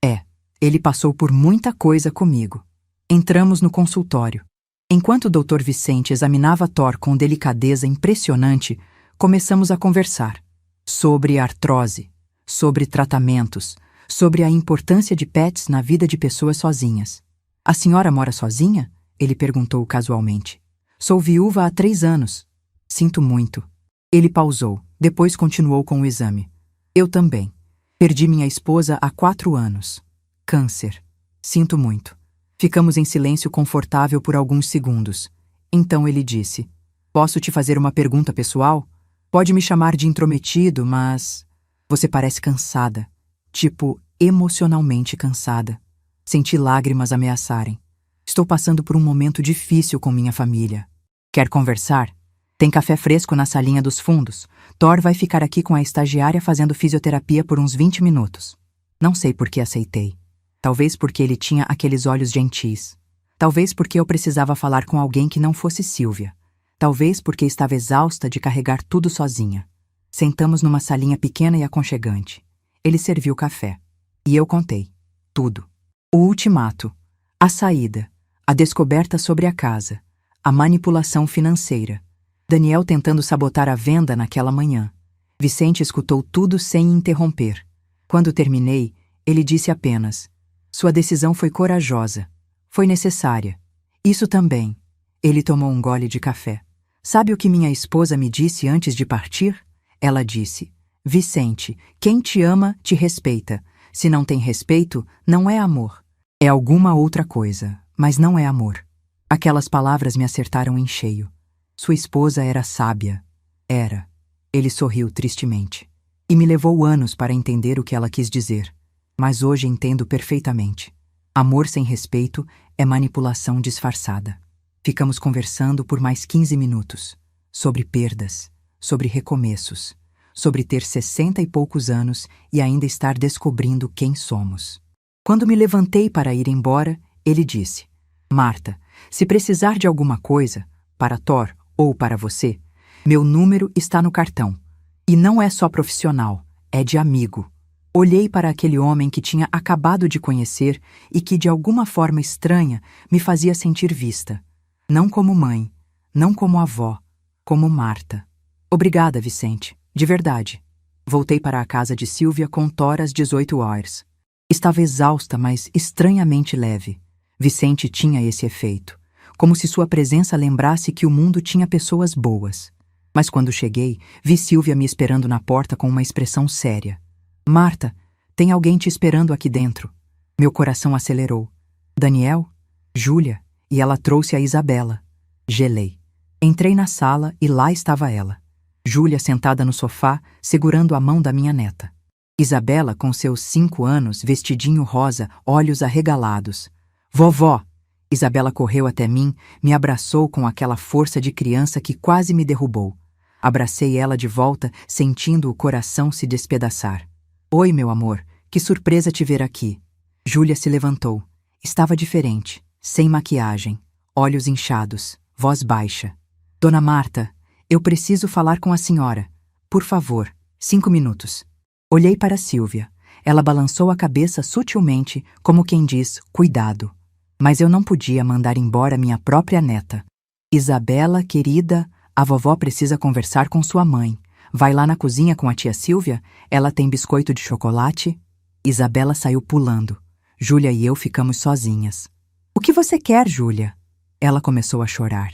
[SPEAKER 1] É. Ele passou por muita coisa comigo. Entramos no consultório. Enquanto o Dr. Vicente examinava Thor com delicadeza impressionante, começamos a conversar. Sobre artrose, sobre tratamentos, sobre a importância de pets na vida de pessoas sozinhas. A senhora mora sozinha? Ele perguntou casualmente. Sou viúva há 3 anos. Sinto muito. Ele pausou, depois continuou com o exame. Eu também. Perdi minha esposa há 4 anos. Câncer. Sinto muito. Ficamos em silêncio confortável por alguns segundos. Então ele disse: Posso te fazer uma pergunta pessoal? Pode me chamar de intrometido, mas... Você parece cansada. Tipo, emocionalmente cansada. Senti lágrimas ameaçarem. Estou passando por um momento difícil com minha família. Quer conversar? Tem café fresco na salinha dos fundos. Thor vai ficar aqui com a estagiária fazendo fisioterapia por uns 20 minutos. Não sei por que aceitei. Talvez porque ele tinha aqueles olhos gentis. Talvez porque eu precisava falar com alguém que não fosse Silvia. Talvez porque estava exausta de carregar tudo sozinha. Sentamos numa salinha pequena e aconchegante. Ele serviu café. E eu contei. Tudo. O ultimato. A saída. A descoberta sobre a casa. A manipulação financeira. Daniel tentando sabotar a venda naquela manhã. Vicente escutou tudo sem interromper. Quando terminei, ele disse apenas: Sua decisão foi corajosa. Foi necessária. Isso também. Ele tomou um gole de café. Sabe o que minha esposa me disse antes de partir? Ela disse: Vicente, quem te ama, te respeita. Se não tem respeito, não é amor. É alguma outra coisa, mas não é amor. Aquelas palavras me acertaram em cheio. Sua esposa era sábia. Era. Ele sorriu tristemente. E me levou anos para entender o que ela quis dizer. Mas hoje entendo perfeitamente. Amor sem respeito é manipulação disfarçada. Ficamos conversando por mais 15 minutos. Sobre perdas, sobre recomeços, sobre ter 60 e poucos anos e ainda estar descobrindo quem somos. Quando me levantei para ir embora, ele disse: Marta, se precisar de alguma coisa, para Thor ou para você, meu número está no cartão. E não é só profissional, é de amigo. Olhei para aquele homem que tinha acabado de conhecer e que, de alguma forma estranha, me fazia sentir vista. Não como mãe, não como avó, como Marta. Obrigada, Vicente, de verdade. Voltei para a casa de Silvia com Thor às 18 horas. Estava exausta, mas estranhamente leve. Vicente tinha esse efeito, como se sua presença lembrasse que o mundo tinha pessoas boas. Mas quando cheguei, vi Silvia me esperando na porta com uma expressão séria. Marta, tem alguém te esperando aqui dentro. Meu coração acelerou. Daniel? Júlia? E ela trouxe a Isabela. Gelei. Entrei na sala e lá estava ela. Júlia sentada no sofá, segurando a mão da minha neta. Isabela, com seus 5 anos, vestidinho rosa, olhos arregalados. Vovó! Isabela correu até mim, me abraçou com aquela força de criança que quase me derrubou. Abracei ela de volta, sentindo o coração se despedaçar. Oi, meu amor, que surpresa te ver aqui. Júlia se levantou. Estava diferente, sem maquiagem, olhos inchados, voz baixa. Dona Marta, eu preciso falar com a senhora. Por favor, 5 minutos. Olhei para Silvia. Ela balançou a cabeça sutilmente, como quem diz, cuidado. Mas eu não podia mandar embora minha própria neta. Isabela, querida, a vovó precisa conversar com sua mãe. Vai lá na cozinha com a tia Silvia? Ela tem biscoito de chocolate? Isabela saiu pulando. Júlia e eu ficamos sozinhas. O que você quer, Júlia? Ela começou a chorar.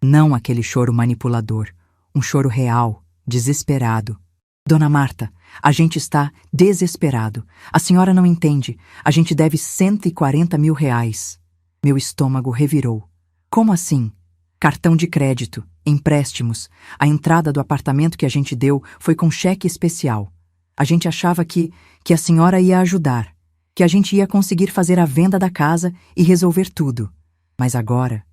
[SPEAKER 1] Não aquele choro manipulador. Um choro real, desesperado. Dona Marta, a gente está desesperado. A senhora não entende. A gente deve 140 mil reais. Meu estômago revirou. Como assim? Cartão de crédito, empréstimos. A entrada do apartamento que a gente deu foi com cheque especial. A gente achava que a senhora ia ajudar, que a gente ia conseguir fazer a venda da casa e resolver tudo. Mas agora,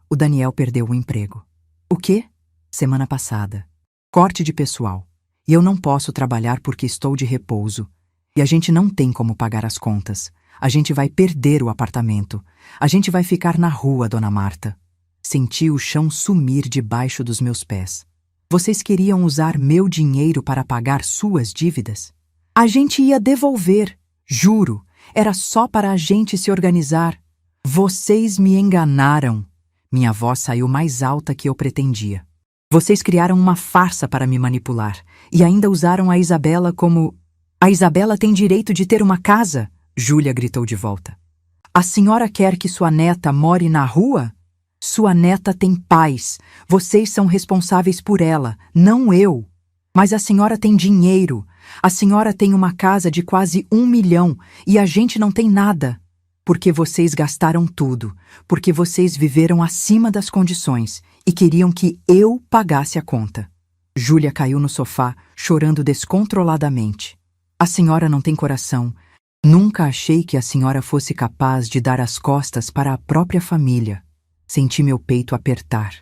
[SPEAKER 1] o Daniel perdeu o emprego. O quê? Semana passada. Corte de pessoal. E eu não posso trabalhar porque estou de repouso. E a gente não tem como pagar as contas. A gente vai perder o apartamento. A gente vai ficar na rua, Dona Marta. Senti o chão sumir debaixo dos meus pés. Vocês queriam usar meu dinheiro para pagar suas dívidas? A gente ia devolver, juro. Era só para a gente se organizar. Vocês me enganaram. Minha voz saiu mais alta que eu pretendia. Vocês criaram uma farsa para me manipular e ainda usaram a Isabela como... A Isabela tem direito de ter uma casa? Júlia gritou de volta. A senhora quer que sua neta more na rua? Sua neta tem pais. Vocês são responsáveis por ela, não eu. Mas a senhora tem dinheiro. A senhora tem uma casa de quase 1 milhão e a gente não tem nada. Porque vocês gastaram tudo. Porque vocês viveram acima das condições e queriam que eu pagasse a conta. Júlia caiu no sofá, chorando descontroladamente. A senhora não tem coração. Nunca achei que a senhora fosse capaz de dar as costas para a própria família. Senti meu peito apertar.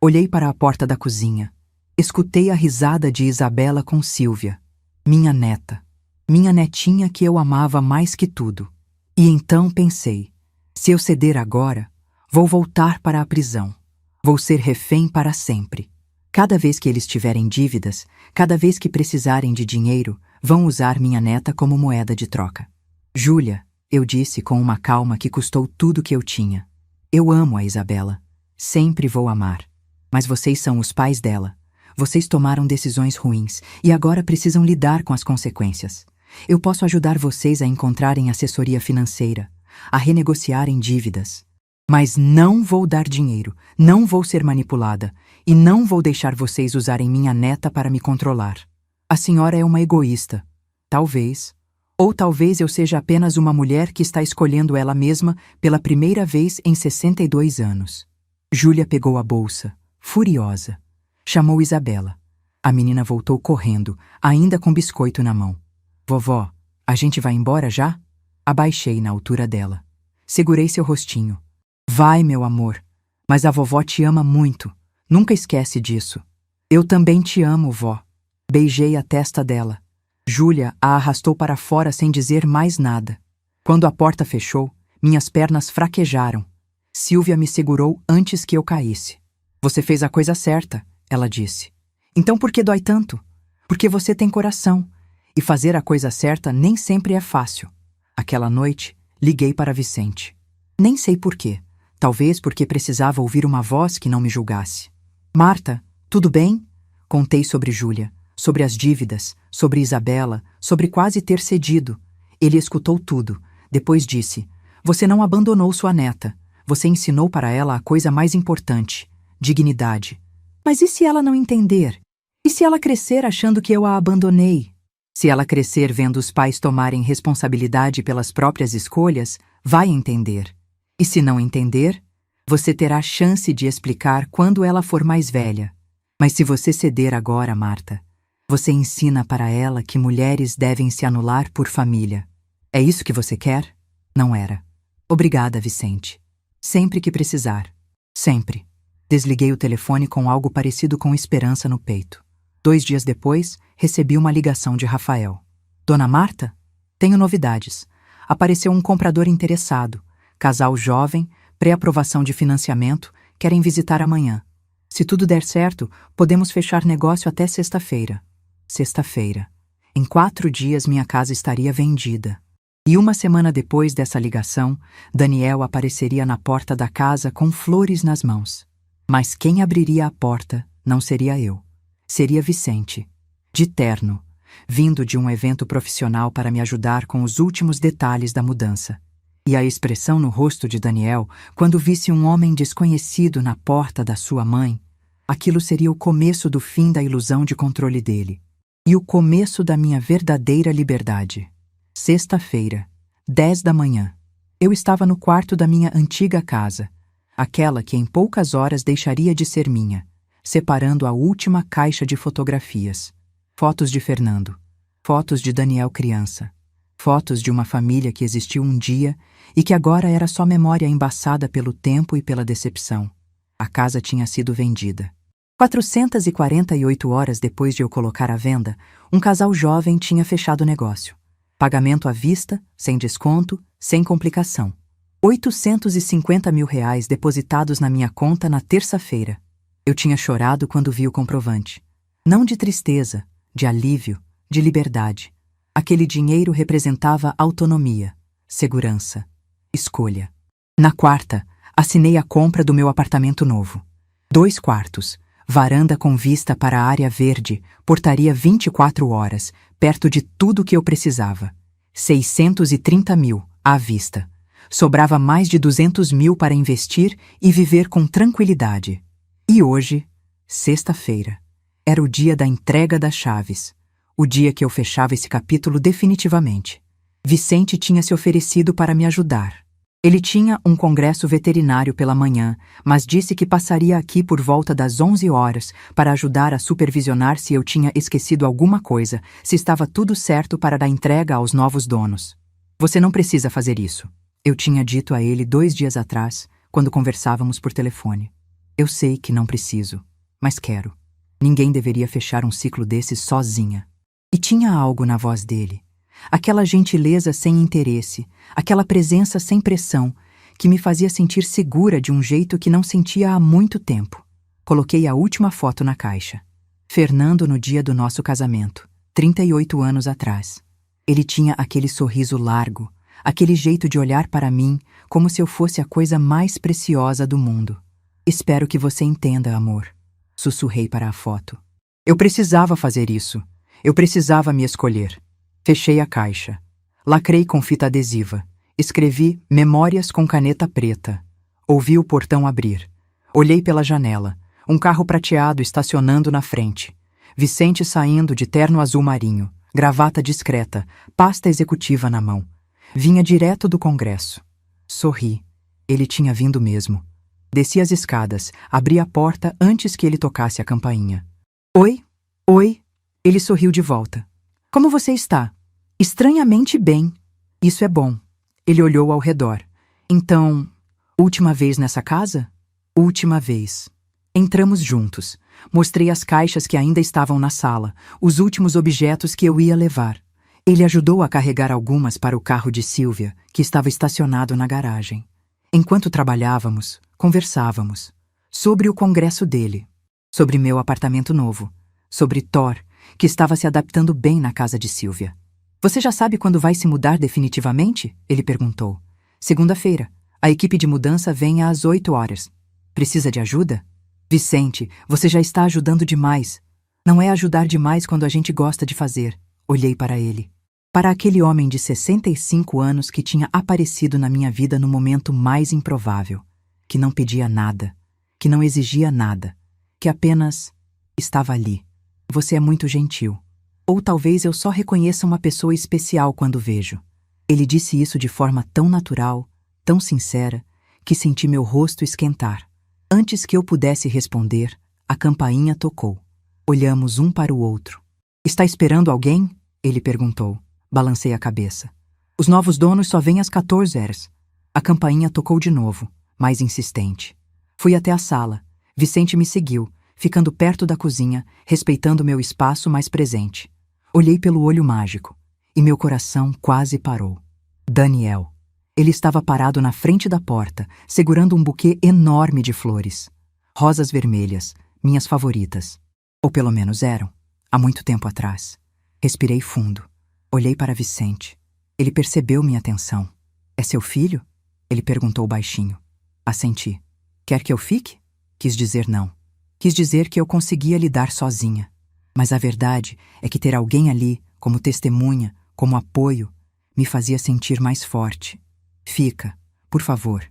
[SPEAKER 1] Olhei para a porta da cozinha. Escutei a risada de Isabela com Silvia. Minha neta. Minha netinha que eu amava mais que tudo. E então pensei, se eu ceder agora, vou voltar para a prisão. Vou ser refém para sempre. Cada vez que eles tiverem dívidas, cada vez que precisarem de dinheiro, vão usar minha neta como moeda de troca. Júlia, eu disse com uma calma que custou tudo que eu tinha. Eu amo a Isabela. Sempre vou amar. Mas vocês são os pais dela. Vocês tomaram decisões ruins e agora precisam lidar com as consequências. Eu posso ajudar vocês a encontrarem assessoria financeira, a renegociarem dívidas. Mas não vou dar dinheiro, não vou ser manipulada e não vou deixar vocês usarem minha neta para me controlar. A senhora é uma egoísta. Talvez. Ou talvez eu seja apenas uma mulher que está escolhendo ela mesma pela primeira vez em 62 anos. Júlia pegou a bolsa, furiosa. Chamou Isabela. A menina voltou correndo, ainda com biscoito na mão. Vovó, a gente vai embora já? Abaixei na altura dela. Segurei seu rostinho. Vai, meu amor. Mas a vovó te ama muito. Nunca esquece disso. Eu também te amo, vó. Beijei a testa dela. Júlia a arrastou para fora sem dizer mais nada. Quando a porta fechou, minhas pernas fraquejaram. Silvia me segurou antes que eu caísse. Você fez a coisa certa, ela disse. Então por que dói tanto? Porque você tem coração. E fazer a coisa certa nem sempre é fácil. Aquela noite, liguei para Vicente. Nem sei por quê. Talvez porque precisava ouvir uma voz que não me julgasse. Marta, tudo bem? Contei sobre Júlia, sobre as dívidas, sobre Isabela, sobre quase ter cedido. Ele escutou tudo. Depois disse, você não abandonou sua neta. Você ensinou para ela a coisa mais importante, dignidade. Mas e se ela não entender? E se ela crescer achando que eu a abandonei? Se ela crescer vendo os pais tomarem responsabilidade pelas próprias escolhas, vai entender. E se não entender, você terá chance de explicar quando ela for mais velha. Mas se você ceder agora, Marta, você ensina para ela que mulheres devem se anular por família. É isso que você quer? Não era. Obrigada, Vicente. Sempre que precisar. Sempre. Desliguei o telefone com algo parecido com esperança no peito. 2 dias depois, recebi uma ligação de Rafael. Dona Marta? Tenho novidades. Apareceu um comprador interessado. Casal jovem, pré-aprovação de financiamento, querem visitar amanhã. Se tudo der certo, podemos fechar negócio até sexta-feira. Sexta-feira. Em 4 dias minha casa estaria vendida. E 1 semana depois dessa ligação, Daniel apareceria na porta da casa com flores nas mãos. Mas quem abriria a porta não seria eu. Seria Vicente, de terno, vindo de um evento profissional para me ajudar com os últimos detalhes da mudança. E a expressão no rosto de Daniel, quando visse um homem desconhecido na porta da sua mãe, aquilo seria o começo do fim da ilusão de controle dele. E o começo da minha verdadeira liberdade. Sexta-feira, 10 da manhã. Eu estava no quarto da minha antiga casa, aquela que em poucas horas deixaria de ser minha, separando a última caixa de fotografias. Fotos de Fernando, fotos de Daniel criança, fotos de uma família que existiu um dia e que agora era só memória embaçada pelo tempo e pela decepção. A casa tinha sido vendida. 448 horas depois de eu colocar à venda, um casal jovem tinha fechado o negócio. Pagamento à vista, sem desconto, sem complicação. 850 mil reais depositados na minha conta na terça-feira. Eu tinha chorado quando vi o comprovante. Não de tristeza, de alívio, de liberdade. Aquele dinheiro representava autonomia, segurança, escolha. Na quarta, assinei a compra do meu apartamento novo. 2 quartos, varanda com vista para a área verde, portaria 24 horas, perto de tudo que eu precisava. 630 mil, à vista. Sobrava mais de 200 mil para investir e viver com tranquilidade. E hoje, sexta-feira, era o dia da entrega das chaves. O dia que eu fechava esse capítulo definitivamente. Vicente tinha se oferecido para me ajudar. Ele tinha um congresso veterinário pela manhã, mas disse que passaria aqui por volta das 11 horas para ajudar a supervisionar se eu tinha esquecido alguma coisa, se estava tudo certo para dar entrega aos novos donos. Você não precisa fazer isso. Eu tinha dito a ele 2 dias atrás, quando conversávamos por telefone. Eu sei que não preciso, mas quero. Ninguém deveria fechar um ciclo desses sozinha. E tinha algo na voz dele. Aquela gentileza sem interesse, aquela presença sem pressão, que me fazia sentir segura de um jeito que não sentia há muito tempo. Coloquei a última foto na caixa. Fernando no dia do nosso casamento, 38 anos atrás. Ele tinha aquele sorriso largo, aquele jeito de olhar para mim como se eu fosse a coisa mais preciosa do mundo. Espero que você entenda, amor. Sussurrei para a foto. Eu precisava fazer isso. Eu precisava me escolher. Fechei a caixa. Lacrei com fita adesiva. Escrevi memórias com caneta preta. Ouvi o portão abrir. Olhei pela janela. Um carro prateado estacionando na frente. Vicente saindo de terno azul marinho, gravata discreta, pasta executiva na mão. Vinha direto do congresso. Sorri. Ele tinha vindo mesmo. Desci as escadas, abri a porta antes que ele tocasse a campainha. Oi? Oi? Ele sorriu de volta. Como você está? Estranhamente bem. Isso é bom. Ele olhou ao redor. Então, última vez nessa casa? Última vez. Entramos juntos. Mostrei as caixas que ainda estavam na sala, os últimos objetos que eu ia levar. Ele ajudou a carregar algumas para o carro de Silvia, que estava estacionado na garagem. Enquanto trabalhávamos, conversávamos. Sobre o congresso dele. Sobre meu apartamento novo. Sobre Thor, que estava se adaptando bem na casa de Silvia. Você já sabe quando vai se mudar definitivamente? Ele perguntou. Segunda-feira. A equipe de mudança vem às 8 horas. Precisa de ajuda? Vicente, você já está ajudando demais. Não é ajudar demais quando a gente gosta de fazer. Olhei para ele. Para aquele homem de 65 anos que tinha aparecido na minha vida no momento mais improvável. Que não pedia nada. Que não exigia nada. que apenas estava ali. Você é muito gentil. Ou talvez eu só reconheça uma pessoa especial quando vejo. Ele disse isso de forma tão natural, tão sincera, que senti meu rosto esquentar. Antes que eu pudesse responder, a campainha tocou. Olhamos um para o outro. Está esperando alguém? Ele perguntou. Balancei a cabeça. Os novos donos só vêm às 14 horas. A campainha tocou de novo, mais insistente. Fui até a sala. Vicente me seguiu, ficando perto da cozinha, respeitando meu espaço mais presente. Olhei pelo olho mágico, e meu coração quase parou. Daniel. Ele estava parado na frente da porta, segurando um buquê enorme de flores. Rosas vermelhas, minhas favoritas. Ou pelo menos eram, há muito tempo atrás. Respirei fundo. Olhei para Vicente. Ele percebeu minha atenção. É seu filho? Ele perguntou baixinho. Assenti. Quer que eu fique? Quis dizer não. Quis dizer que eu conseguia lidar sozinha. Mas a verdade é que ter alguém ali, como testemunha, como apoio, me fazia sentir mais forte. Fica, por favor.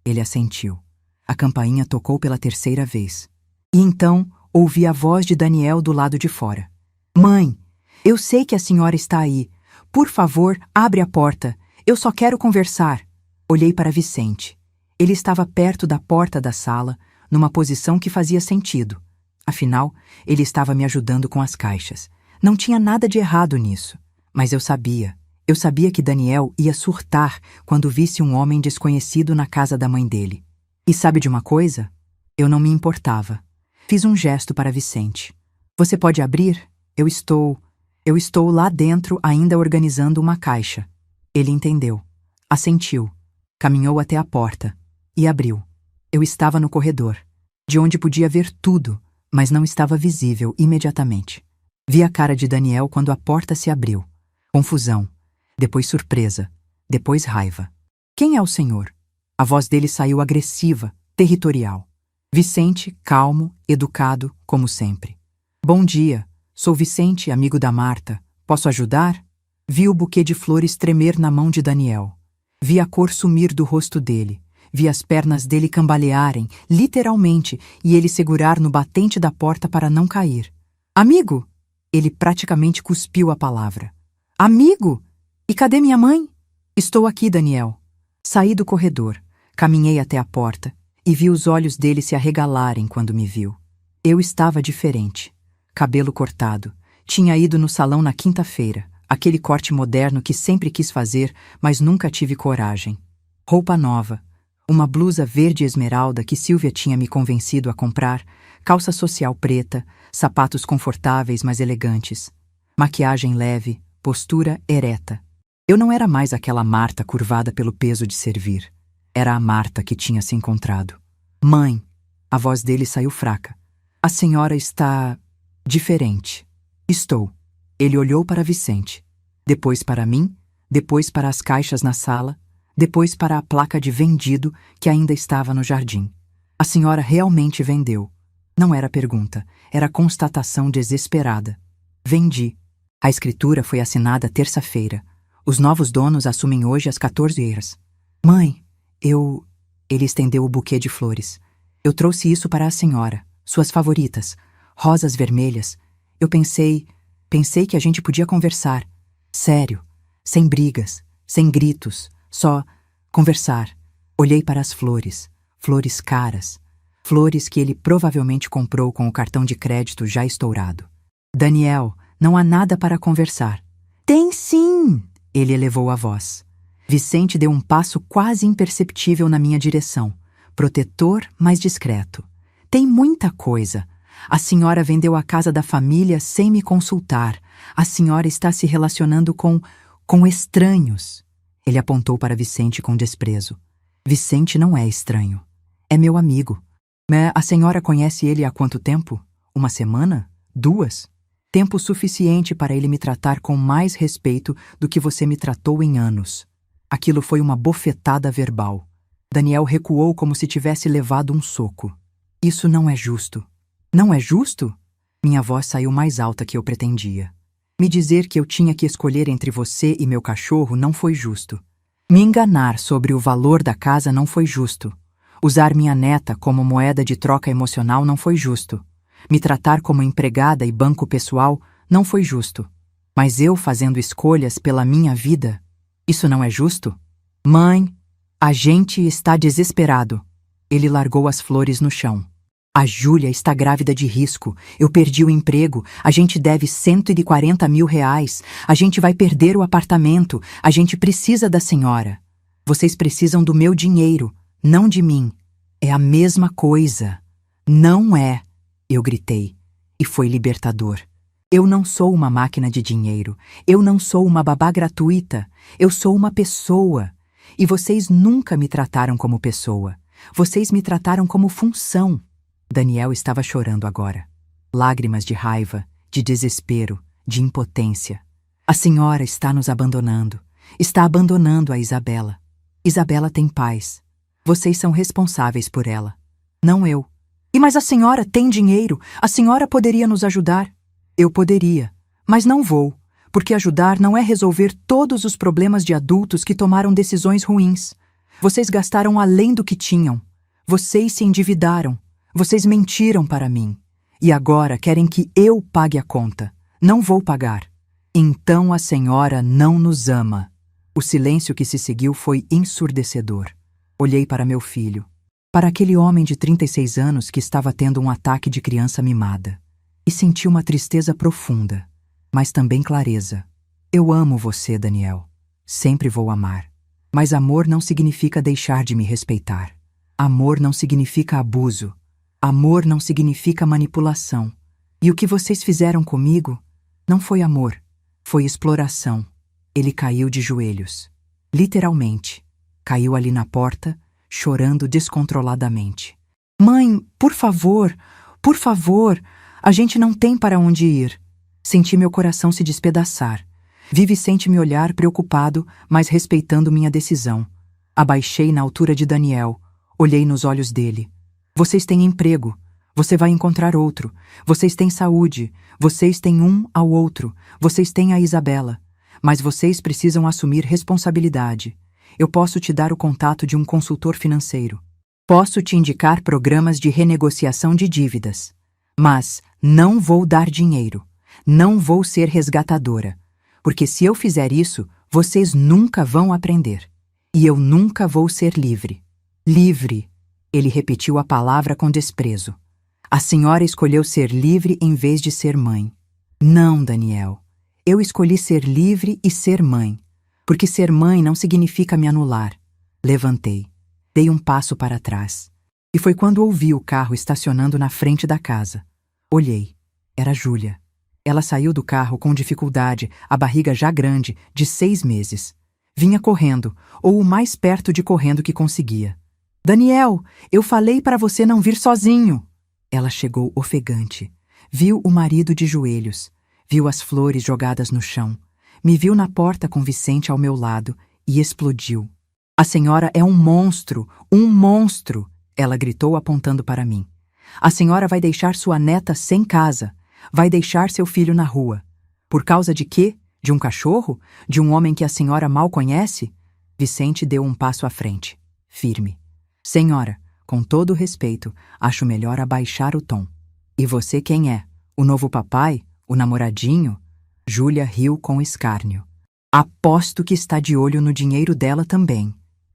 [SPEAKER 1] Ele assentiu. A campainha tocou pela terceira vez. E então ouvi a voz de Daniel do lado de fora. Mãe, eu sei que a senhora está aí. Por favor, abre a porta. Eu só quero conversar. Olhei para Vicente. Ele estava perto da porta da sala, numa posição que fazia sentido. Afinal, ele estava me ajudando com as caixas. Não tinha nada de errado nisso. Mas eu sabia que Daniel ia surtar quando visse um homem desconhecido na casa da mãe dele. E sabe de uma coisa? Eu não me importava. Fiz um gesto para Vicente. Você pode abrir? Eu estou lá dentro ainda organizando uma caixa. Ele entendeu. Assentiu. Caminhou até a porta. E abriu. Eu estava no corredor, de onde podia ver tudo, mas não estava visível imediatamente. Vi a cara de Daniel quando a porta se abriu. Confusão. Depois surpresa. Depois raiva. Quem é o senhor? A voz dele saiu agressiva, territorial. Vicente, calmo, educado, como sempre. Bom dia. Sou Vicente, amigo da Marta. Posso ajudar? Vi o buquê de flores tremer na mão de Daniel. Vi a cor sumir do rosto dele. Vi as pernas dele cambalearem, literalmente, e ele segurar no batente da porta para não cair. Amigo! Ele praticamente cuspiu a palavra. Amigo! E cadê minha mãe? Estou aqui, Daniel. Saí do corredor, caminhei até a porta e vi os olhos dele se arregalarem quando me viu. Eu estava diferente. Cabelo cortado. Tinha ido no salão na quinta-feira, aquele corte moderno que sempre quis fazer, mas nunca tive coragem. Roupa nova. Uma blusa verde esmeralda que Silvia tinha me convencido a comprar, calça social preta, sapatos confortáveis mas elegantes, maquiagem leve, postura ereta. Eu não era mais aquela Marta curvada pelo peso de servir. Era a Marta que tinha se encontrado. Mãe, a voz dele saiu fraca. A senhora está diferente. Estou. Ele olhou para Vicente, depois para mim, depois para as caixas na sala, depois para a placa de vendido que ainda estava no jardim. A senhora realmente vendeu. Não era pergunta, era constatação desesperada. Vendi. A escritura foi assinada terça-feira. Os novos donos assumem hoje às 14 horas. Mãe, Ele estendeu o buquê de flores. Eu trouxe isso para a senhora, suas favoritas, rosas vermelhas. Eu pensei que a gente podia conversar. Sério, sem brigas, sem gritos. Só conversar. Olhei para as flores, flores caras, flores que ele provavelmente comprou com o cartão de crédito já estourado. Daniel, não há nada para conversar. Tem sim! Ele elevou a voz. Vicente deu um passo quase imperceptível na minha direção, protetor, mas discreto. Tem muita coisa. A senhora vendeu a casa da família sem me consultar. A senhora está se relacionando com estranhos. Ele apontou para Vicente com desprezo. Vicente não é estranho. É meu amigo. A senhora conhece ele há quanto tempo? Uma semana? 2? Tempo suficiente para ele me tratar com mais respeito do que você me tratou em anos. Aquilo foi uma bofetada verbal. Daniel recuou como se tivesse levado um soco. Isso não é justo. Não é justo? Minha voz saiu mais alta que eu pretendia. Me dizer que eu tinha que escolher entre você e meu cachorro não foi justo. Me enganar sobre o valor da casa não foi justo. Usar minha neta como moeda de troca emocional não foi justo. Me tratar como empregada e banco pessoal não foi justo. Mas eu fazendo escolhas pela minha vida, isso não é justo? Mãe, a gente está desesperado. Ele largou as flores no chão. A Júlia está grávida de risco. Eu perdi o emprego. A gente deve 140 mil reais. A gente vai perder o apartamento. A gente precisa da senhora. Vocês precisam do meu dinheiro, não de mim. É a mesma coisa. Não é, eu gritei. E foi libertador. Eu não sou uma máquina de dinheiro. Eu não sou uma babá gratuita. Eu sou uma pessoa. E vocês nunca me trataram como pessoa. Vocês me trataram como função. Daniel estava chorando agora. Lágrimas de raiva, de desespero, de impotência. A senhora está nos abandonando. Está abandonando a Isabela. Isabela tem paz. Vocês são responsáveis por ela. Não eu. Mas a senhora tem dinheiro. A senhora poderia nos ajudar. Eu poderia, mas não vou, porque ajudar não é resolver todos os problemas de adultos que tomaram decisões ruins. Vocês gastaram além do que tinham. Vocês se endividaram. Vocês mentiram para mim. E agora querem que eu pague a conta. Não vou pagar. Então a senhora não nos ama. O silêncio que se seguiu foi ensurdecedor. Olhei para meu filho. Para aquele homem de 36 anos que estava tendo um ataque de criança mimada. E senti uma tristeza profunda, mas também clareza. Eu amo você, Daniel. Sempre vou amar. Mas amor não significa deixar de me respeitar. Amor não significa abuso. Amor não significa manipulação. E o que vocês fizeram comigo não foi amor, foi exploração. Ele caiu de joelhos. Literalmente. Caiu ali na porta, chorando descontroladamente. Mãe, por favor, por favor... A gente não tem para onde ir. Senti meu coração se despedaçar. Vi Vicente me olhar preocupado, mas respeitando minha decisão. Abaixei na altura de Daniel. Olhei nos olhos dele. Vocês têm emprego. Você vai encontrar outro. Vocês têm saúde. Vocês têm um ao outro. Vocês têm a Isabela. Mas vocês precisam assumir responsabilidade. Eu posso te dar o contato de um consultor financeiro. Posso te indicar programas de renegociação de dívidas. Mas não vou dar dinheiro. Não vou ser resgatadora. Porque se eu fizer isso, vocês nunca vão aprender. E eu nunca vou ser livre. Livre. Ele repetiu a palavra com desprezo. A senhora escolheu ser livre em vez de ser mãe. Não, Daniel. Eu escolhi ser livre e ser mãe. Porque ser mãe não significa me anular. Levantei. Dei um passo para trás. E foi quando ouvi o carro estacionando na frente da casa. Olhei. Era Júlia. Ela saiu do carro com dificuldade, a barriga já grande, de 6 meses. Vinha correndo, ou o mais perto de correndo que conseguia. Daniel, eu falei para você não vir sozinho. Ela chegou ofegante. Viu o marido de joelhos. Viu as flores jogadas no chão. Me viu na porta com Vicente ao meu lado e explodiu. A senhora é um monstro! Um monstro! Ela gritou apontando para mim. A senhora vai deixar sua neta sem casa. Vai deixar seu filho na rua. Por causa de quê? De um cachorro? De um homem que a senhora mal conhece? Vicente deu um passo à frente, firme. Senhora, com todo o respeito, acho melhor abaixar o tom. E você quem é? O novo papai? O namoradinho? Júlia riu com escárnio. Aposto que está de olho no dinheiro dela também.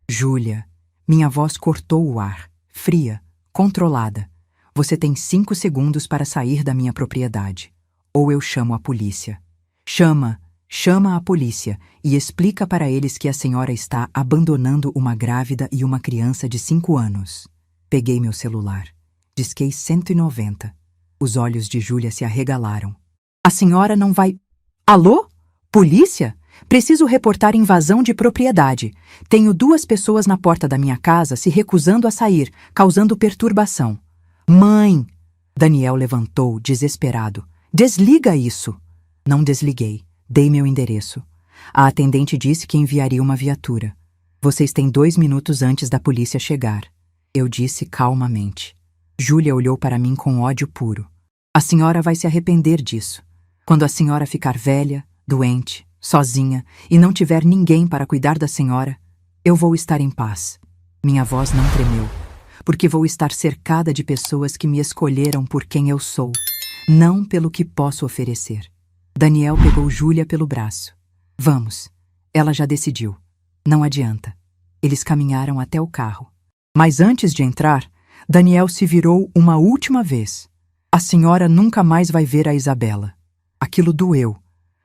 [SPEAKER 1] Júlia, minha voz cortou o ar. Fria, controlada. Você tem 5 segundos para sair da minha propriedade. Ou eu chamo a polícia. Chama a polícia e explica para eles que a senhora está abandonando uma grávida e uma criança de 5 anos. Peguei meu celular. Disquei 190. Os olhos de Júlia se arregalaram. A senhora não vai... Alô? Polícia? Preciso reportar invasão de propriedade. Tenho 2 pessoas na porta da minha casa se recusando a sair, causando perturbação. Mãe! Daniel levantou, desesperado. Desliga isso! Não desliguei. Dei meu endereço. A atendente disse que enviaria uma viatura. Vocês têm 2 minutos antes da polícia chegar. Eu disse calmamente. Júlia olhou para mim com ódio puro. A senhora vai se arrepender disso. Quando a senhora ficar velha, doente, sozinha e não tiver ninguém para cuidar da senhora, eu vou estar em paz. Minha voz não tremeu. porque vou estar cercada de pessoas que me escolheram por quem eu sou, não pelo que posso oferecer. Daniel pegou Júlia pelo braço. Vamos. Ela já decidiu. Não adianta. Eles caminharam até o carro. Mas antes de entrar, Daniel se virou uma última vez. A senhora nunca mais vai ver a Isabela. Aquilo doeu.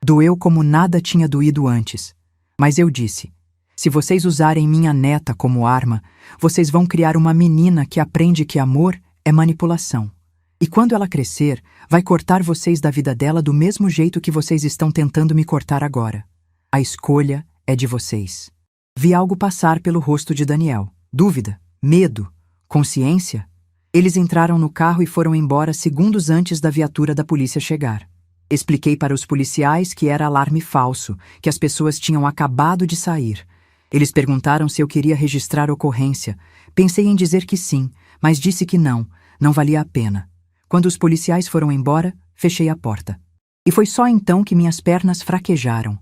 [SPEAKER 1] Doeu como nada tinha doído antes. Mas eu disse, se vocês usarem minha neta como arma, vocês vão criar uma menina que aprende que amor é manipulação. E quando ela crescer, vai cortar vocês da vida dela do mesmo jeito que vocês estão tentando me cortar agora. A escolha é de vocês. Vi algo passar pelo rosto de Daniel. Dúvida, medo, consciência. Eles entraram no carro e foram embora segundos antes da viatura da polícia chegar. Expliquei para os policiais que era alarme falso, que as pessoas tinham acabado de sair. Eles perguntaram se eu queria registrar ocorrência. Pensei em dizer que sim, mas disse que não valia a pena. Quando os policiais foram embora, fechei a porta. E foi só então que minhas pernas fraquejaram.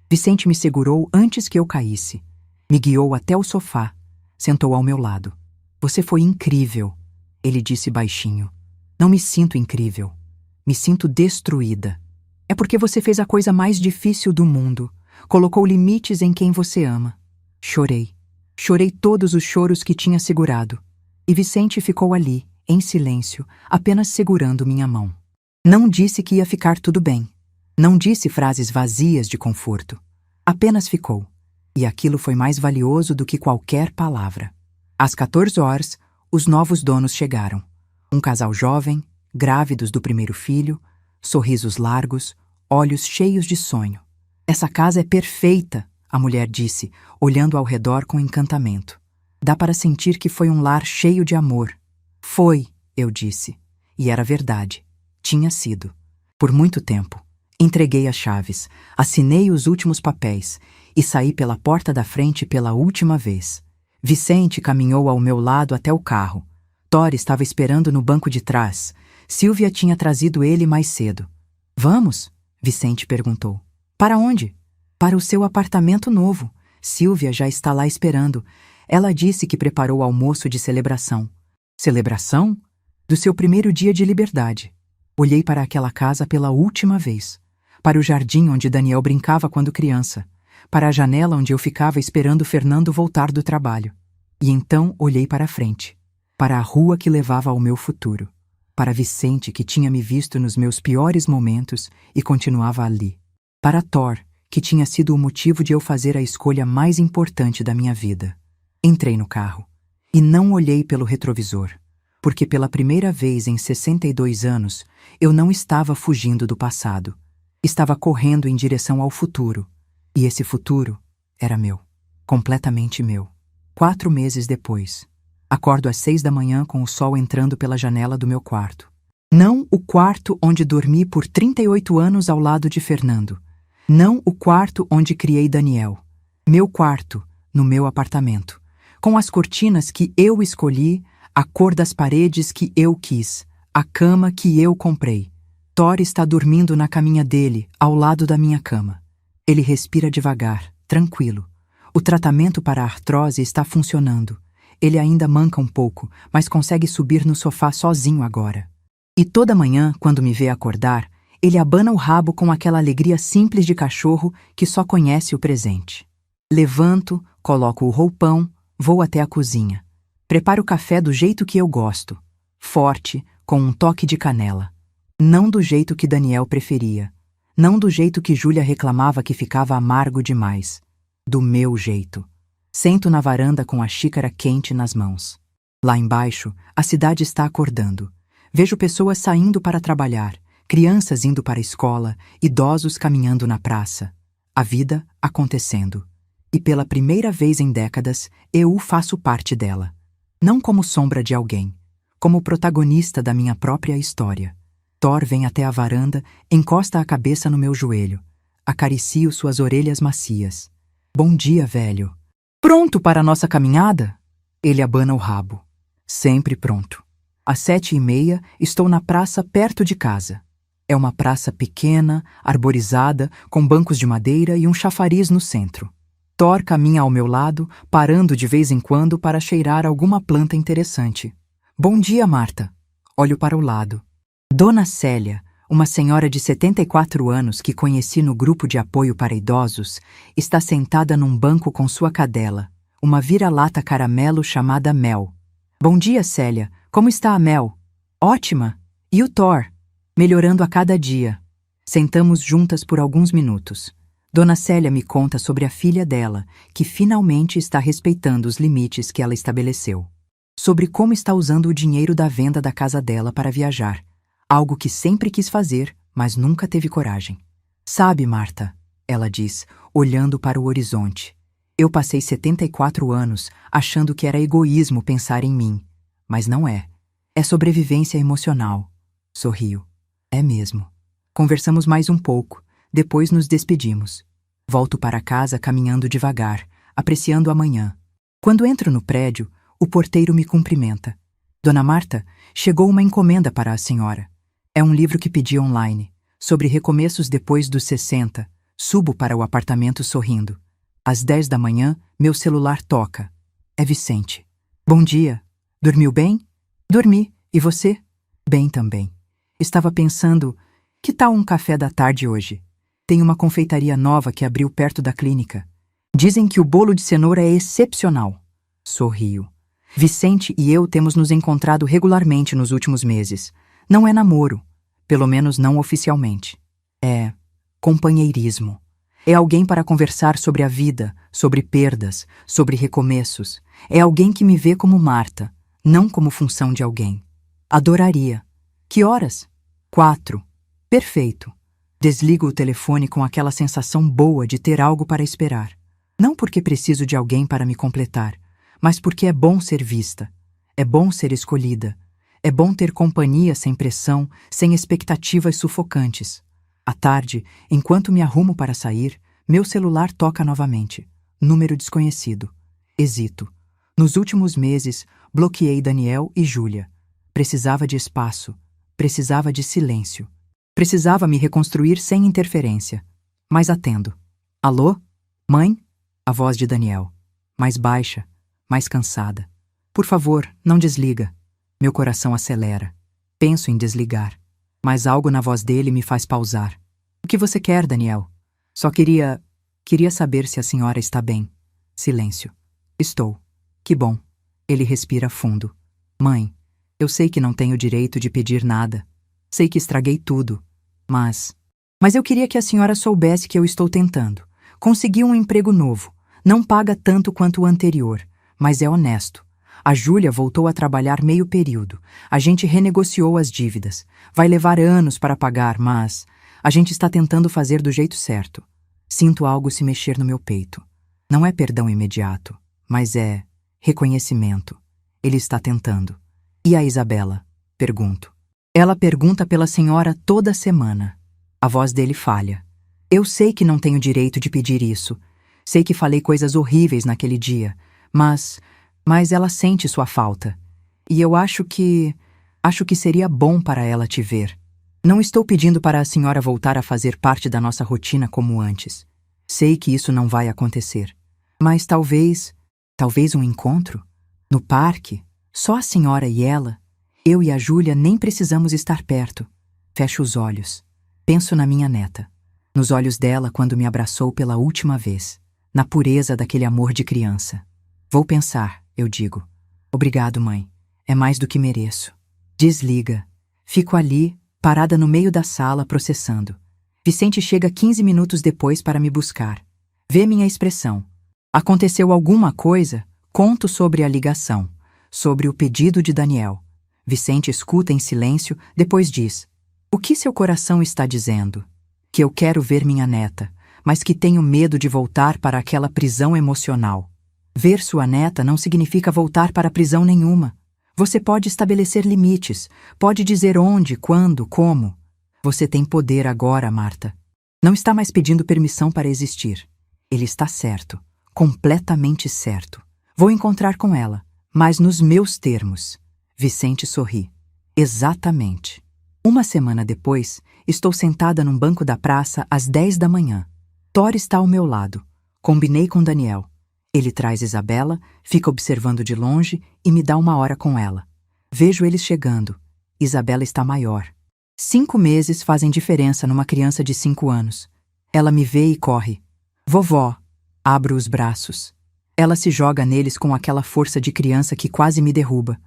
[SPEAKER 1] Vicente me segurou antes que eu caísse. Me guiou até o sofá. Sentou ao meu lado. Você foi incrível, ele disse baixinho. Não me sinto incrível. Me sinto destruída. É porque você fez a coisa mais difícil do mundo. Colocou limites em quem você ama. Chorei. Chorei todos os choros que tinha segurado. E Vicente ficou ali, em silêncio, apenas segurando minha mão. Não disse que ia ficar tudo bem. Não disse frases vazias de conforto. Apenas ficou. E aquilo foi mais valioso do que qualquer palavra. Às 14 horas, os novos donos chegaram. Um casal jovem, grávidos do primeiro filho, sorrisos largos, olhos cheios de sonho. Essa casa é perfeita, a mulher disse, olhando ao redor com encantamento. Dá para sentir que foi um lar cheio de amor. Foi, eu disse. E era verdade. Tinha sido. Por muito tempo. Entreguei as chaves, assinei os últimos papéis e saí pela porta da frente pela última vez. Vicente caminhou ao meu lado até o carro. Thor estava esperando no banco de trás. Silvia tinha trazido ele mais cedo. Vamos? Vicente perguntou. Para onde? Para o seu apartamento novo. Silvia já está lá esperando. Ela disse que preparou almoço de celebração. Celebração? Do seu primeiro dia de liberdade. Olhei para aquela casa pela última vez. Para o jardim onde Daniel brincava quando criança. Para a janela onde eu ficava esperando Fernando voltar do trabalho. E então olhei para a frente. Para a rua que levava ao meu futuro. Para Vicente, que tinha me visto nos meus piores momentos e continuava ali. Para Thor, que tinha sido o motivo de eu fazer a escolha mais importante da minha vida. Entrei no carro. E não olhei pelo retrovisor. Porque pela primeira vez em 62 anos, eu não estava fugindo do passado. Estava correndo em direção ao futuro. E esse futuro era meu. Completamente meu. 4 meses depois. Acordo às 6 da manhã com o sol entrando pela janela do meu quarto. Não o quarto onde dormi por 38 anos ao lado de Fernando. Não o quarto onde criei Daniel. Meu quarto, no meu apartamento. Com as cortinas que eu escolhi, a cor das paredes que eu quis, a cama que eu comprei. Thor está dormindo na caminha dele, ao lado da minha cama. Ele respira devagar, tranquilo. O tratamento para a artrose está funcionando. Ele ainda manca um pouco, mas consegue subir no sofá sozinho agora. E toda manhã, quando me vê acordar, ele abana o rabo com aquela alegria simples de cachorro que só conhece o presente. Levanto, coloco o roupão, vou até a cozinha. Preparo o café do jeito que eu gosto. Forte, com um toque de canela. Não do jeito que Daniel preferia. Não do jeito que Júlia reclamava que ficava amargo demais. Do meu jeito. Sento na varanda com a xícara quente nas mãos. Lá embaixo, a cidade está acordando. Vejo pessoas saindo para trabalhar, crianças indo para a escola, idosos caminhando na praça. A vida acontecendo. E pela primeira vez em décadas, eu faço parte dela. Não como sombra de alguém, como protagonista da minha própria história. Thor vem até a varanda, encosta a cabeça no meu joelho. Acaricio suas orelhas macias. Bom dia, velho. Pronto para a nossa caminhada? Ele abana o rabo. Sempre pronto. Às 7h30, estou na praça perto de casa. É uma praça pequena, arborizada, com bancos de madeira e um chafariz no centro. Thor caminha ao meu lado, parando de vez em quando para cheirar alguma planta interessante. Bom dia, Marta. Olho para o lado. Dona Célia, uma senhora de 74 anos que conheci no grupo de apoio para idosos, está sentada num banco com sua cadela, uma vira-lata caramelo chamada Mel. Bom dia, Célia. Como está a Mel? Ótima. E o Thor? Melhorando a cada dia. Sentamos juntas por alguns minutos. Dona Célia me conta sobre a filha dela, que finalmente está respeitando os limites que ela estabeleceu. Sobre como está usando o dinheiro da venda da casa dela para viajar. Algo que sempre quis fazer, mas nunca teve coragem. Sabe, Marta, ela diz, olhando para o horizonte. Eu passei 74 anos achando que era egoísmo pensar em mim. Mas não é. É sobrevivência emocional. Sorrio. É mesmo. Conversamos mais um pouco, depois nos despedimos. Volto para casa caminhando devagar, apreciando a manhã. Quando entro no prédio, o porteiro me cumprimenta. Dona Marta, chegou uma encomenda para a senhora. É um livro que pedi online, sobre recomeços depois dos 60. Subo para o apartamento sorrindo. Às 10 da manhã, meu celular toca. É Vicente. Bom dia. Dormiu bem? Dormi. E você? Bem também. Estava pensando, que tal um café da tarde hoje? Tem uma confeitaria nova que abriu perto da clínica. Dizem que o bolo de cenoura é excepcional. Sorrio. Vicente e eu temos nos encontrado regularmente nos últimos meses. Não é namoro, pelo menos não oficialmente. É companheirismo. É alguém para conversar sobre a vida, sobre perdas, sobre recomeços. É alguém que me vê como Marta, não como função de alguém. Adoraria. Que horas? 4. Perfeito. Desligo o telefone com aquela sensação boa de ter algo para esperar. Não porque preciso de alguém para me completar, mas porque é bom ser vista. É bom ser escolhida. É bom ter companhia sem pressão, sem expectativas sufocantes. À tarde, enquanto me arrumo para sair, meu celular toca novamente. Número desconhecido. Hesito. Nos últimos meses, bloqueei Daniel e Júlia. Precisava de espaço. Precisava de silêncio. Precisava me reconstruir sem interferência. Mas atendo. Alô? Mãe? A voz de Daniel. Mais baixa, mais cansada. Por favor, não desliga. Meu coração acelera. Penso em desligar. Mas algo na voz dele me faz pausar. O que você quer, Daniel? Só queria saber se a senhora está bem. Silêncio. Estou. Que bom. Ele respira fundo. Mãe, eu sei que não tenho direito de pedir nada. Sei que estraguei tudo. Mas eu queria que a senhora soubesse que eu estou tentando. Consegui um emprego novo. Não paga tanto quanto o anterior, mas é honesto. A Júlia voltou a trabalhar meio período. A gente renegociou as dívidas. Vai levar anos para pagar, mas a gente está tentando fazer do jeito certo. Sinto algo se mexer no meu peito. Não é perdão imediato, mas é reconhecimento. Ele está tentando. E a Isabela? Pergunto. Ela pergunta pela senhora toda semana. A voz dele falha. Eu sei que não tenho direito de pedir isso. Sei que falei coisas horríveis naquele dia, mas ela sente sua falta. E eu acho que seria bom para ela te ver. Não estou pedindo para a senhora voltar a fazer parte da nossa rotina como antes. Sei que isso não vai acontecer. Mas talvez um encontro? No parque? Só a senhora e ela? Eu e a Júlia nem precisamos estar perto. Fecho os olhos. Penso na minha neta. Nos olhos dela quando me abraçou pela última vez. Na pureza daquele amor de criança. Vou pensar, eu digo. Obrigado, mãe. É mais do que mereço. Desliga. Fico ali, parada no meio da sala, processando. Vicente chega 15 minutos depois para me buscar. Vê minha expressão. Aconteceu alguma coisa? Conto sobre a ligação. Sobre o pedido de Daniel. Vicente escuta em silêncio, depois diz. O que seu coração está dizendo? Que eu quero ver minha neta, mas que tenho medo de voltar para aquela prisão emocional. Ver sua neta não significa voltar para prisão nenhuma. Você pode estabelecer limites, pode dizer onde, quando, como. Você tem poder agora, Marta. Não está mais pedindo permissão para existir. Ele está certo, completamente certo. Vou encontrar com ela, mas nos meus termos. Vicente sorri. Exatamente. Uma semana depois, estou sentada num banco da praça às 10 da manhã. Thor está ao meu lado. Combinei com Daniel. Ele traz Isabela, fica observando de longe e me dá 1 hora com ela. Vejo eles chegando. Isabela está maior. 5 meses fazem diferença numa criança de 5 anos. Ela me vê e corre. Vovó. Abro os braços. Ela se joga neles com aquela força de criança que quase me derruba.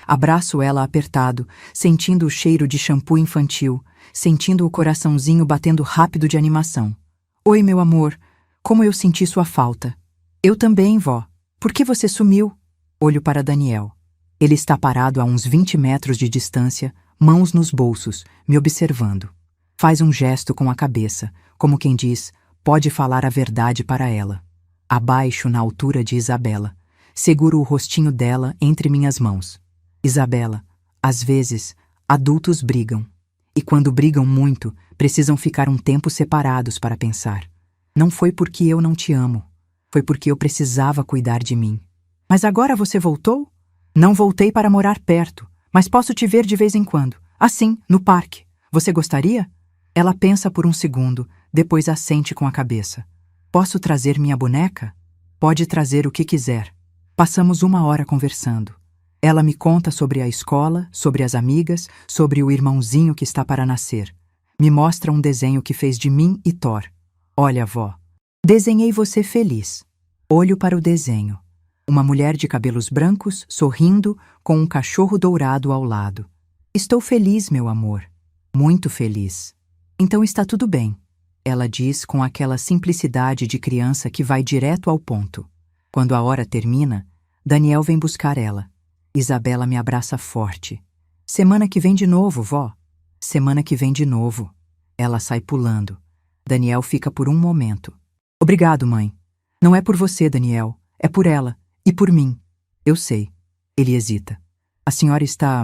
[SPEAKER 1] Abraço ela apertado, sentindo o cheiro de shampoo infantil, sentindo o coraçãozinho batendo rápido de animação. Oi, meu amor. Como eu senti sua falta. Eu também, vó. Por que você sumiu? Olho para Daniel. Ele está parado a uns 20 metros de distância, mãos nos bolsos, me observando. Faz um gesto com a cabeça, como quem diz, pode falar a verdade para ela. Abaixo na altura de Isabela. Seguro o rostinho dela entre minhas mãos. Isabela, às vezes, adultos brigam. E quando brigam muito, precisam ficar um tempo separados para pensar. Não foi porque eu não te amo. Foi porque eu precisava cuidar de mim. Mas agora você voltou? Não voltei para morar perto, mas posso te ver de vez em quando. Assim, no parque. Você gostaria? Ela pensa por um segundo, depois assente com a cabeça. Posso trazer minha boneca? Pode trazer o que quiser. Passamos 1 hora conversando. Ela me conta sobre a escola, sobre as amigas, sobre o irmãozinho que está para nascer. Me mostra um desenho que fez de mim e Thor. Olha, vó. Desenhei você feliz. Olho para o desenho. Uma mulher de cabelos brancos, sorrindo, com um cachorro dourado ao lado. Estou feliz, meu amor. Muito feliz. Então está tudo bem. Ela diz com aquela simplicidade de criança que vai direto ao ponto. Quando a hora termina, Daniel vem buscar ela. Isabela me abraça forte. Semana que vem de novo, vó. Semana que vem de novo. Ela sai pulando. Daniel fica por um momento. Obrigado, mãe. Não é por você, Daniel. É por ela. E por mim. Eu sei. Ele hesita. A senhora está...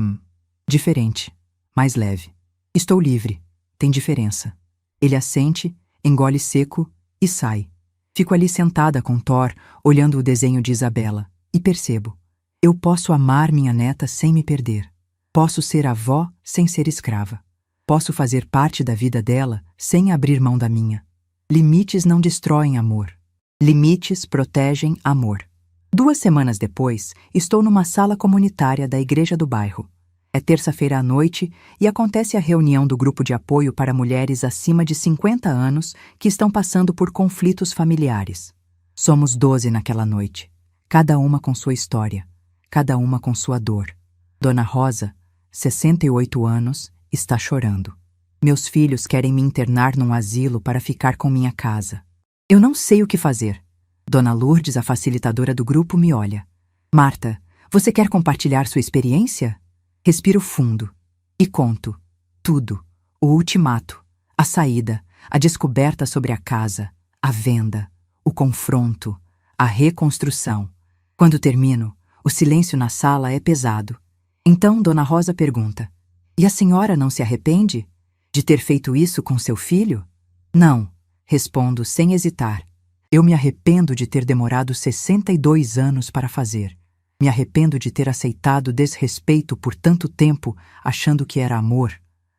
[SPEAKER 1] diferente. Mais leve. Estou livre. Tem diferença. Ele assente, engole seco e sai. Fico ali sentada com Thor, olhando o desenho de Isabela, e percebo. Eu posso amar minha neta sem me perder. Posso ser avó sem ser escrava. Posso fazer parte da vida dela sem abrir mão da minha. Limites não destroem amor. Limites protegem amor. 2 semanas depois, estou numa sala comunitária da igreja do bairro. É terça-feira à noite e acontece a reunião do grupo de apoio para mulheres acima de 50 anos que estão passando por conflitos familiares. Somos 12 naquela noite, cada uma com sua história, cada uma com sua dor. Dona Rosa, 68 anos, está chorando. Meus filhos querem me internar num asilo para ficar com minha casa. Eu não sei o que fazer. Dona Lourdes, a facilitadora do grupo, me olha. Marta, você quer compartilhar sua experiência? Respiro fundo e conto. Tudo. O ultimato, a saída, a descoberta sobre a casa, a venda, o confronto, a reconstrução. Quando termino, o silêncio na sala é pesado. Então Dona Rosa pergunta: e a senhora não se arrepende de ter feito isso com seu filho? Não, respondo sem hesitar. Eu me arrependo de ter demorado 62 anos para fazer. Me arrependo de ter aceitado desrespeito por tanto tempo, achando que era amor.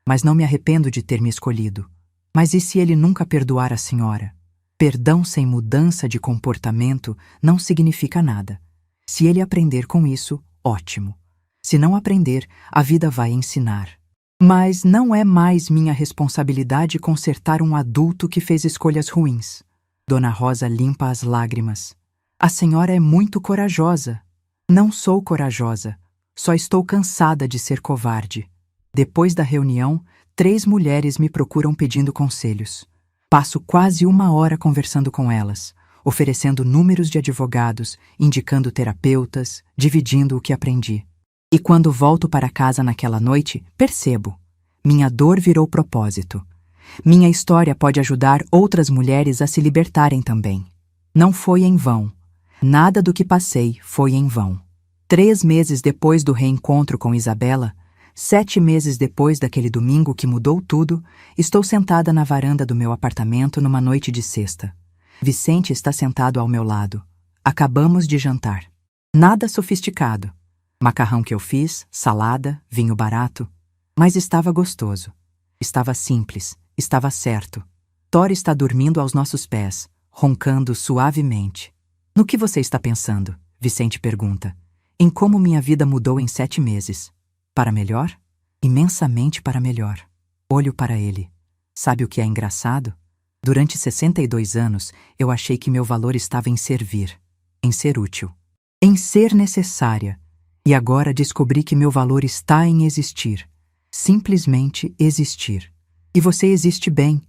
[SPEAKER 1] Mas não me arrependo de ter me escolhido. Mas e se ele nunca perdoar a senhora? Perdão sem mudança de comportamento não significa nada. Se ele aprender com isso, ótimo. Se não aprender, a vida vai ensinar. Mas não é mais minha responsabilidade consertar um adulto que fez escolhas ruins. Dona Rosa limpa as lágrimas. A senhora é muito corajosa. Não sou corajosa. Só estou cansada de ser covarde. Depois da reunião, 3 mulheres me procuram pedindo conselhos. Passo quase 1 hora conversando com elas, oferecendo números de advogados, indicando terapeutas, dividindo o que aprendi. E quando volto para casa naquela noite, percebo. Minha dor virou propósito. Minha história pode ajudar outras mulheres a se libertarem também. Não foi em vão. Nada do que passei foi em vão. 3 meses depois do reencontro com Isabela, 7 meses depois daquele domingo que mudou tudo, estou sentada na varanda do meu apartamento numa noite de sexta. Vicente está sentado ao meu lado. Acabamos de jantar. Nada sofisticado. Macarrão que eu fiz, salada, vinho barato. Mas estava gostoso. Estava simples. Estava certo. Thor está dormindo aos nossos pés, roncando suavemente. No que você está pensando? Vicente pergunta. Em como minha vida mudou em 7 meses. Para melhor? Imensamente para melhor. Olho para ele. Sabe o que é engraçado? Durante 62 anos, eu achei que meu valor estava em servir, em ser útil, em ser necessária. E agora descobri que meu valor está em existir. Simplesmente existir. E você existe bem,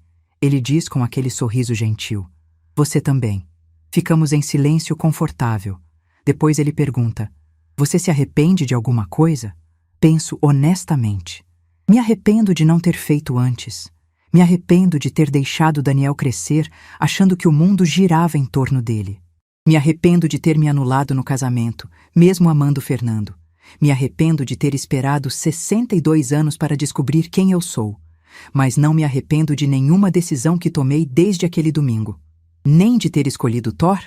[SPEAKER 1] ele diz com aquele sorriso gentil. Você também. Ficamos em silêncio confortável. Depois ele pergunta: você se arrepende de alguma coisa? Penso honestamente. Me arrependo de não ter feito antes. Me arrependo de ter deixado Daniel crescer achando que o mundo girava em torno dele. Me arrependo de ter me anulado no casamento, mesmo amando Fernando. Me arrependo de ter esperado 62 anos para descobrir quem eu sou. Mas não me arrependo de nenhuma decisão que tomei desde aquele domingo. Nem de ter escolhido Thor.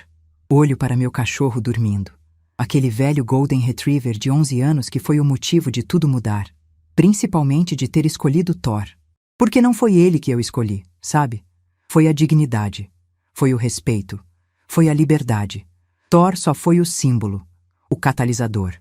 [SPEAKER 1] Olho para meu cachorro dormindo. Aquele velho Golden Retriever de 11 anos que foi o motivo de tudo mudar. Principalmente de ter escolhido Thor. Porque não foi ele que eu escolhi, sabe? Foi a dignidade. Foi o respeito. Foi a liberdade. Thor só foi o símbolo, o catalisador.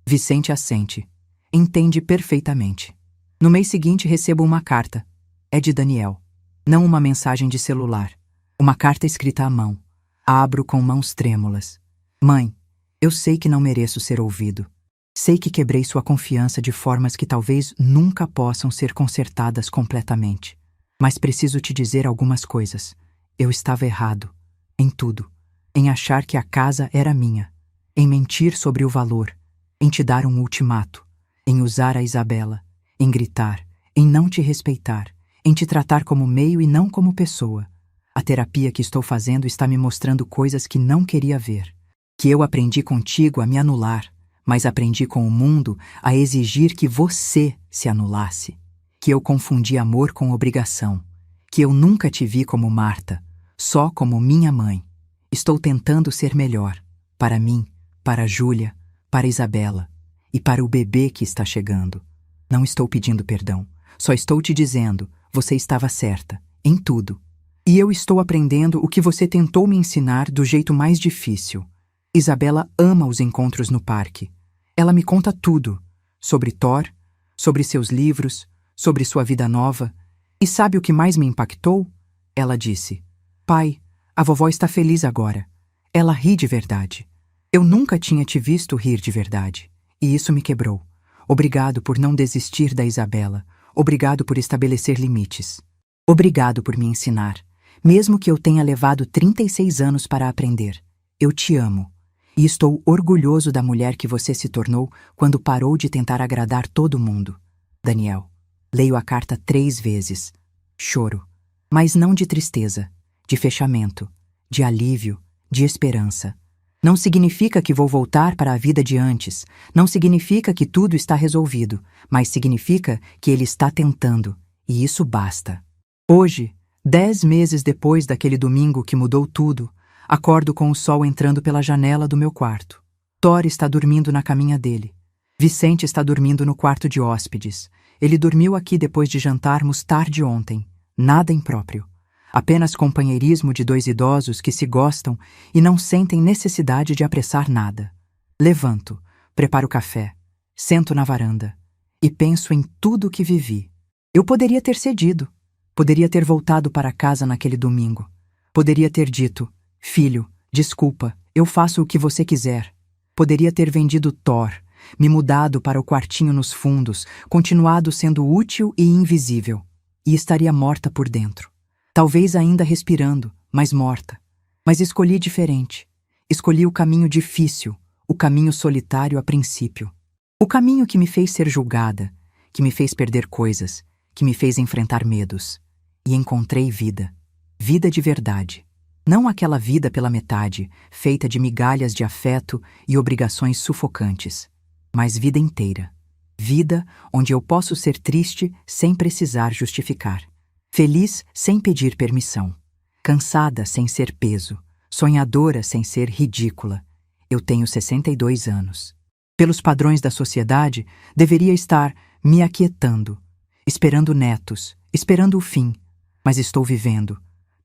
[SPEAKER 1] Vicente assente. Entende perfeitamente. No mês seguinte recebo uma carta. É de Daniel. Não uma mensagem de celular. Uma carta escrita à mão. Abro com mãos trêmulas. Mãe, eu sei que não mereço ser ouvido. Sei que quebrei sua confiança de formas que talvez nunca possam ser consertadas completamente. Mas preciso te dizer algumas coisas. Eu estava errado. Em tudo. Em achar que a casa era minha. Em mentir sobre o valor. Em te dar um ultimato. Em usar a Isabela. Em gritar. Em não te respeitar. Em te tratar como meio e não como pessoa. A terapia que estou fazendo está me mostrando coisas que não queria ver. Que eu aprendi contigo a me anular, mas aprendi com o mundo a exigir que você se anulasse. Que eu confundi amor com obrigação. Que eu nunca te vi como Marta, só como minha mãe. Estou tentando ser melhor. Para mim, para Júlia, para Isabela e para o bebê que está chegando. Não estou pedindo perdão. Só estou te dizendo, você estava certa, em tudo. E eu estou aprendendo o que você tentou me ensinar do jeito mais difícil. Isabela ama os encontros no parque. Ela me conta tudo. Sobre Thor, sobre seus livros, sobre sua vida nova. E sabe o que mais me impactou? Ela disse: pai, a vovó está feliz agora. Ela ri de verdade. Eu nunca tinha te visto rir de verdade. E isso me quebrou. Obrigado por não desistir da Isabela. Obrigado por estabelecer limites. Obrigado por me ensinar. Mesmo que eu tenha levado 36 anos para aprender. Eu te amo. E estou orgulhoso da mulher que você se tornou quando parou de tentar agradar todo mundo. Daniel. Leio a carta 3 vezes. Choro. Mas não de tristeza, de fechamento, de alívio, de esperança. Não significa que vou voltar para a vida de antes. Não significa que tudo está resolvido. Mas significa que ele está tentando. E isso basta. Hoje, 10 meses depois daquele domingo que mudou tudo, acordo com o sol entrando pela janela do meu quarto. Thor está dormindo na caminha dele. Vicente está dormindo no quarto de hóspedes. Ele dormiu aqui depois de jantarmos tarde ontem. Nada impróprio. Apenas companheirismo de 2 idosos que se gostam e não sentem necessidade de apressar nada. Levanto, preparo café, sento na varanda e penso em tudo o que vivi. Eu poderia ter cedido. Poderia ter voltado para casa naquele domingo. Poderia ter dito: filho, desculpa, eu faço o que você quiser. Poderia ter vendido Thor, me mudado para o quartinho nos fundos, continuado sendo útil e invisível. E estaria morta por dentro. Talvez ainda respirando, mas morta. Mas escolhi diferente. Escolhi o caminho difícil, o caminho solitário a princípio. O caminho que me fez ser julgada, que me fez perder coisas, que me fez enfrentar medos. E encontrei vida. Vida de verdade. Não aquela vida pela metade, feita de migalhas de afeto e obrigações sufocantes. Mas vida inteira. Vida onde eu posso ser triste sem precisar justificar. Feliz sem pedir permissão. Cansada sem ser peso. Sonhadora sem ser ridícula. Eu tenho 62 anos. Pelos padrões da sociedade, deveria estar me aquietando, esperando netos, esperando o fim. Mas estou vivendo,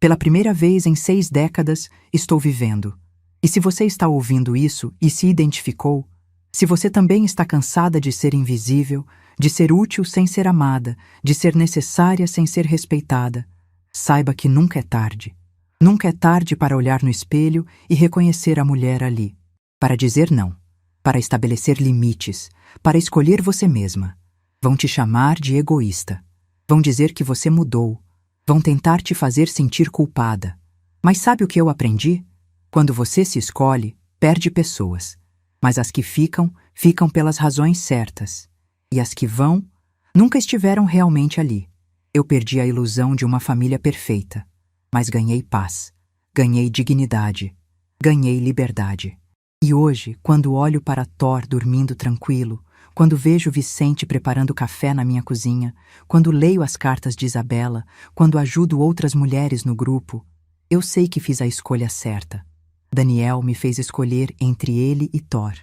[SPEAKER 1] Pela primeira vez em 6 décadas, estou vivendo. E se você está ouvindo isso e se identificou, se você também está cansada de ser invisível, de ser útil sem ser amada, de ser necessária sem ser respeitada, saiba que nunca é tarde. Nunca é tarde para olhar no espelho e reconhecer a mulher ali. Para dizer não. Para estabelecer limites. Para escolher você mesma. Vão te chamar de egoísta. Vão dizer que você mudou. Vão tentar te fazer sentir culpada. Mas sabe o que eu aprendi? Quando você se escolhe, perde pessoas. Mas as que ficam, ficam pelas razões certas. E as que vão, nunca estiveram realmente ali. Eu perdi a ilusão de uma família perfeita. Mas ganhei paz. Ganhei dignidade. Ganhei liberdade. E hoje, quando olho para Thor dormindo tranquilo, quando vejo Vicente preparando café na minha cozinha, quando leio as cartas de Isabela, quando ajudo outras mulheres no grupo, eu sei que fiz a escolha certa. Daniel me fez escolher entre ele e Thor,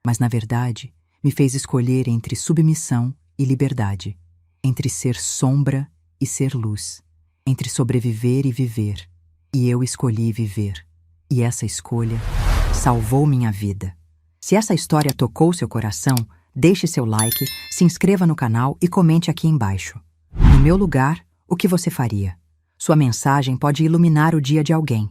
[SPEAKER 1] mas na verdade me fez escolher entre submissão e liberdade, entre ser sombra e ser luz, entre sobreviver e viver. E eu escolhi viver. E essa escolha salvou minha vida. Se essa história tocou seu coração, deixe seu like, se inscreva no canal e comente aqui embaixo. No meu lugar, o que você faria? Sua mensagem pode iluminar o dia de alguém.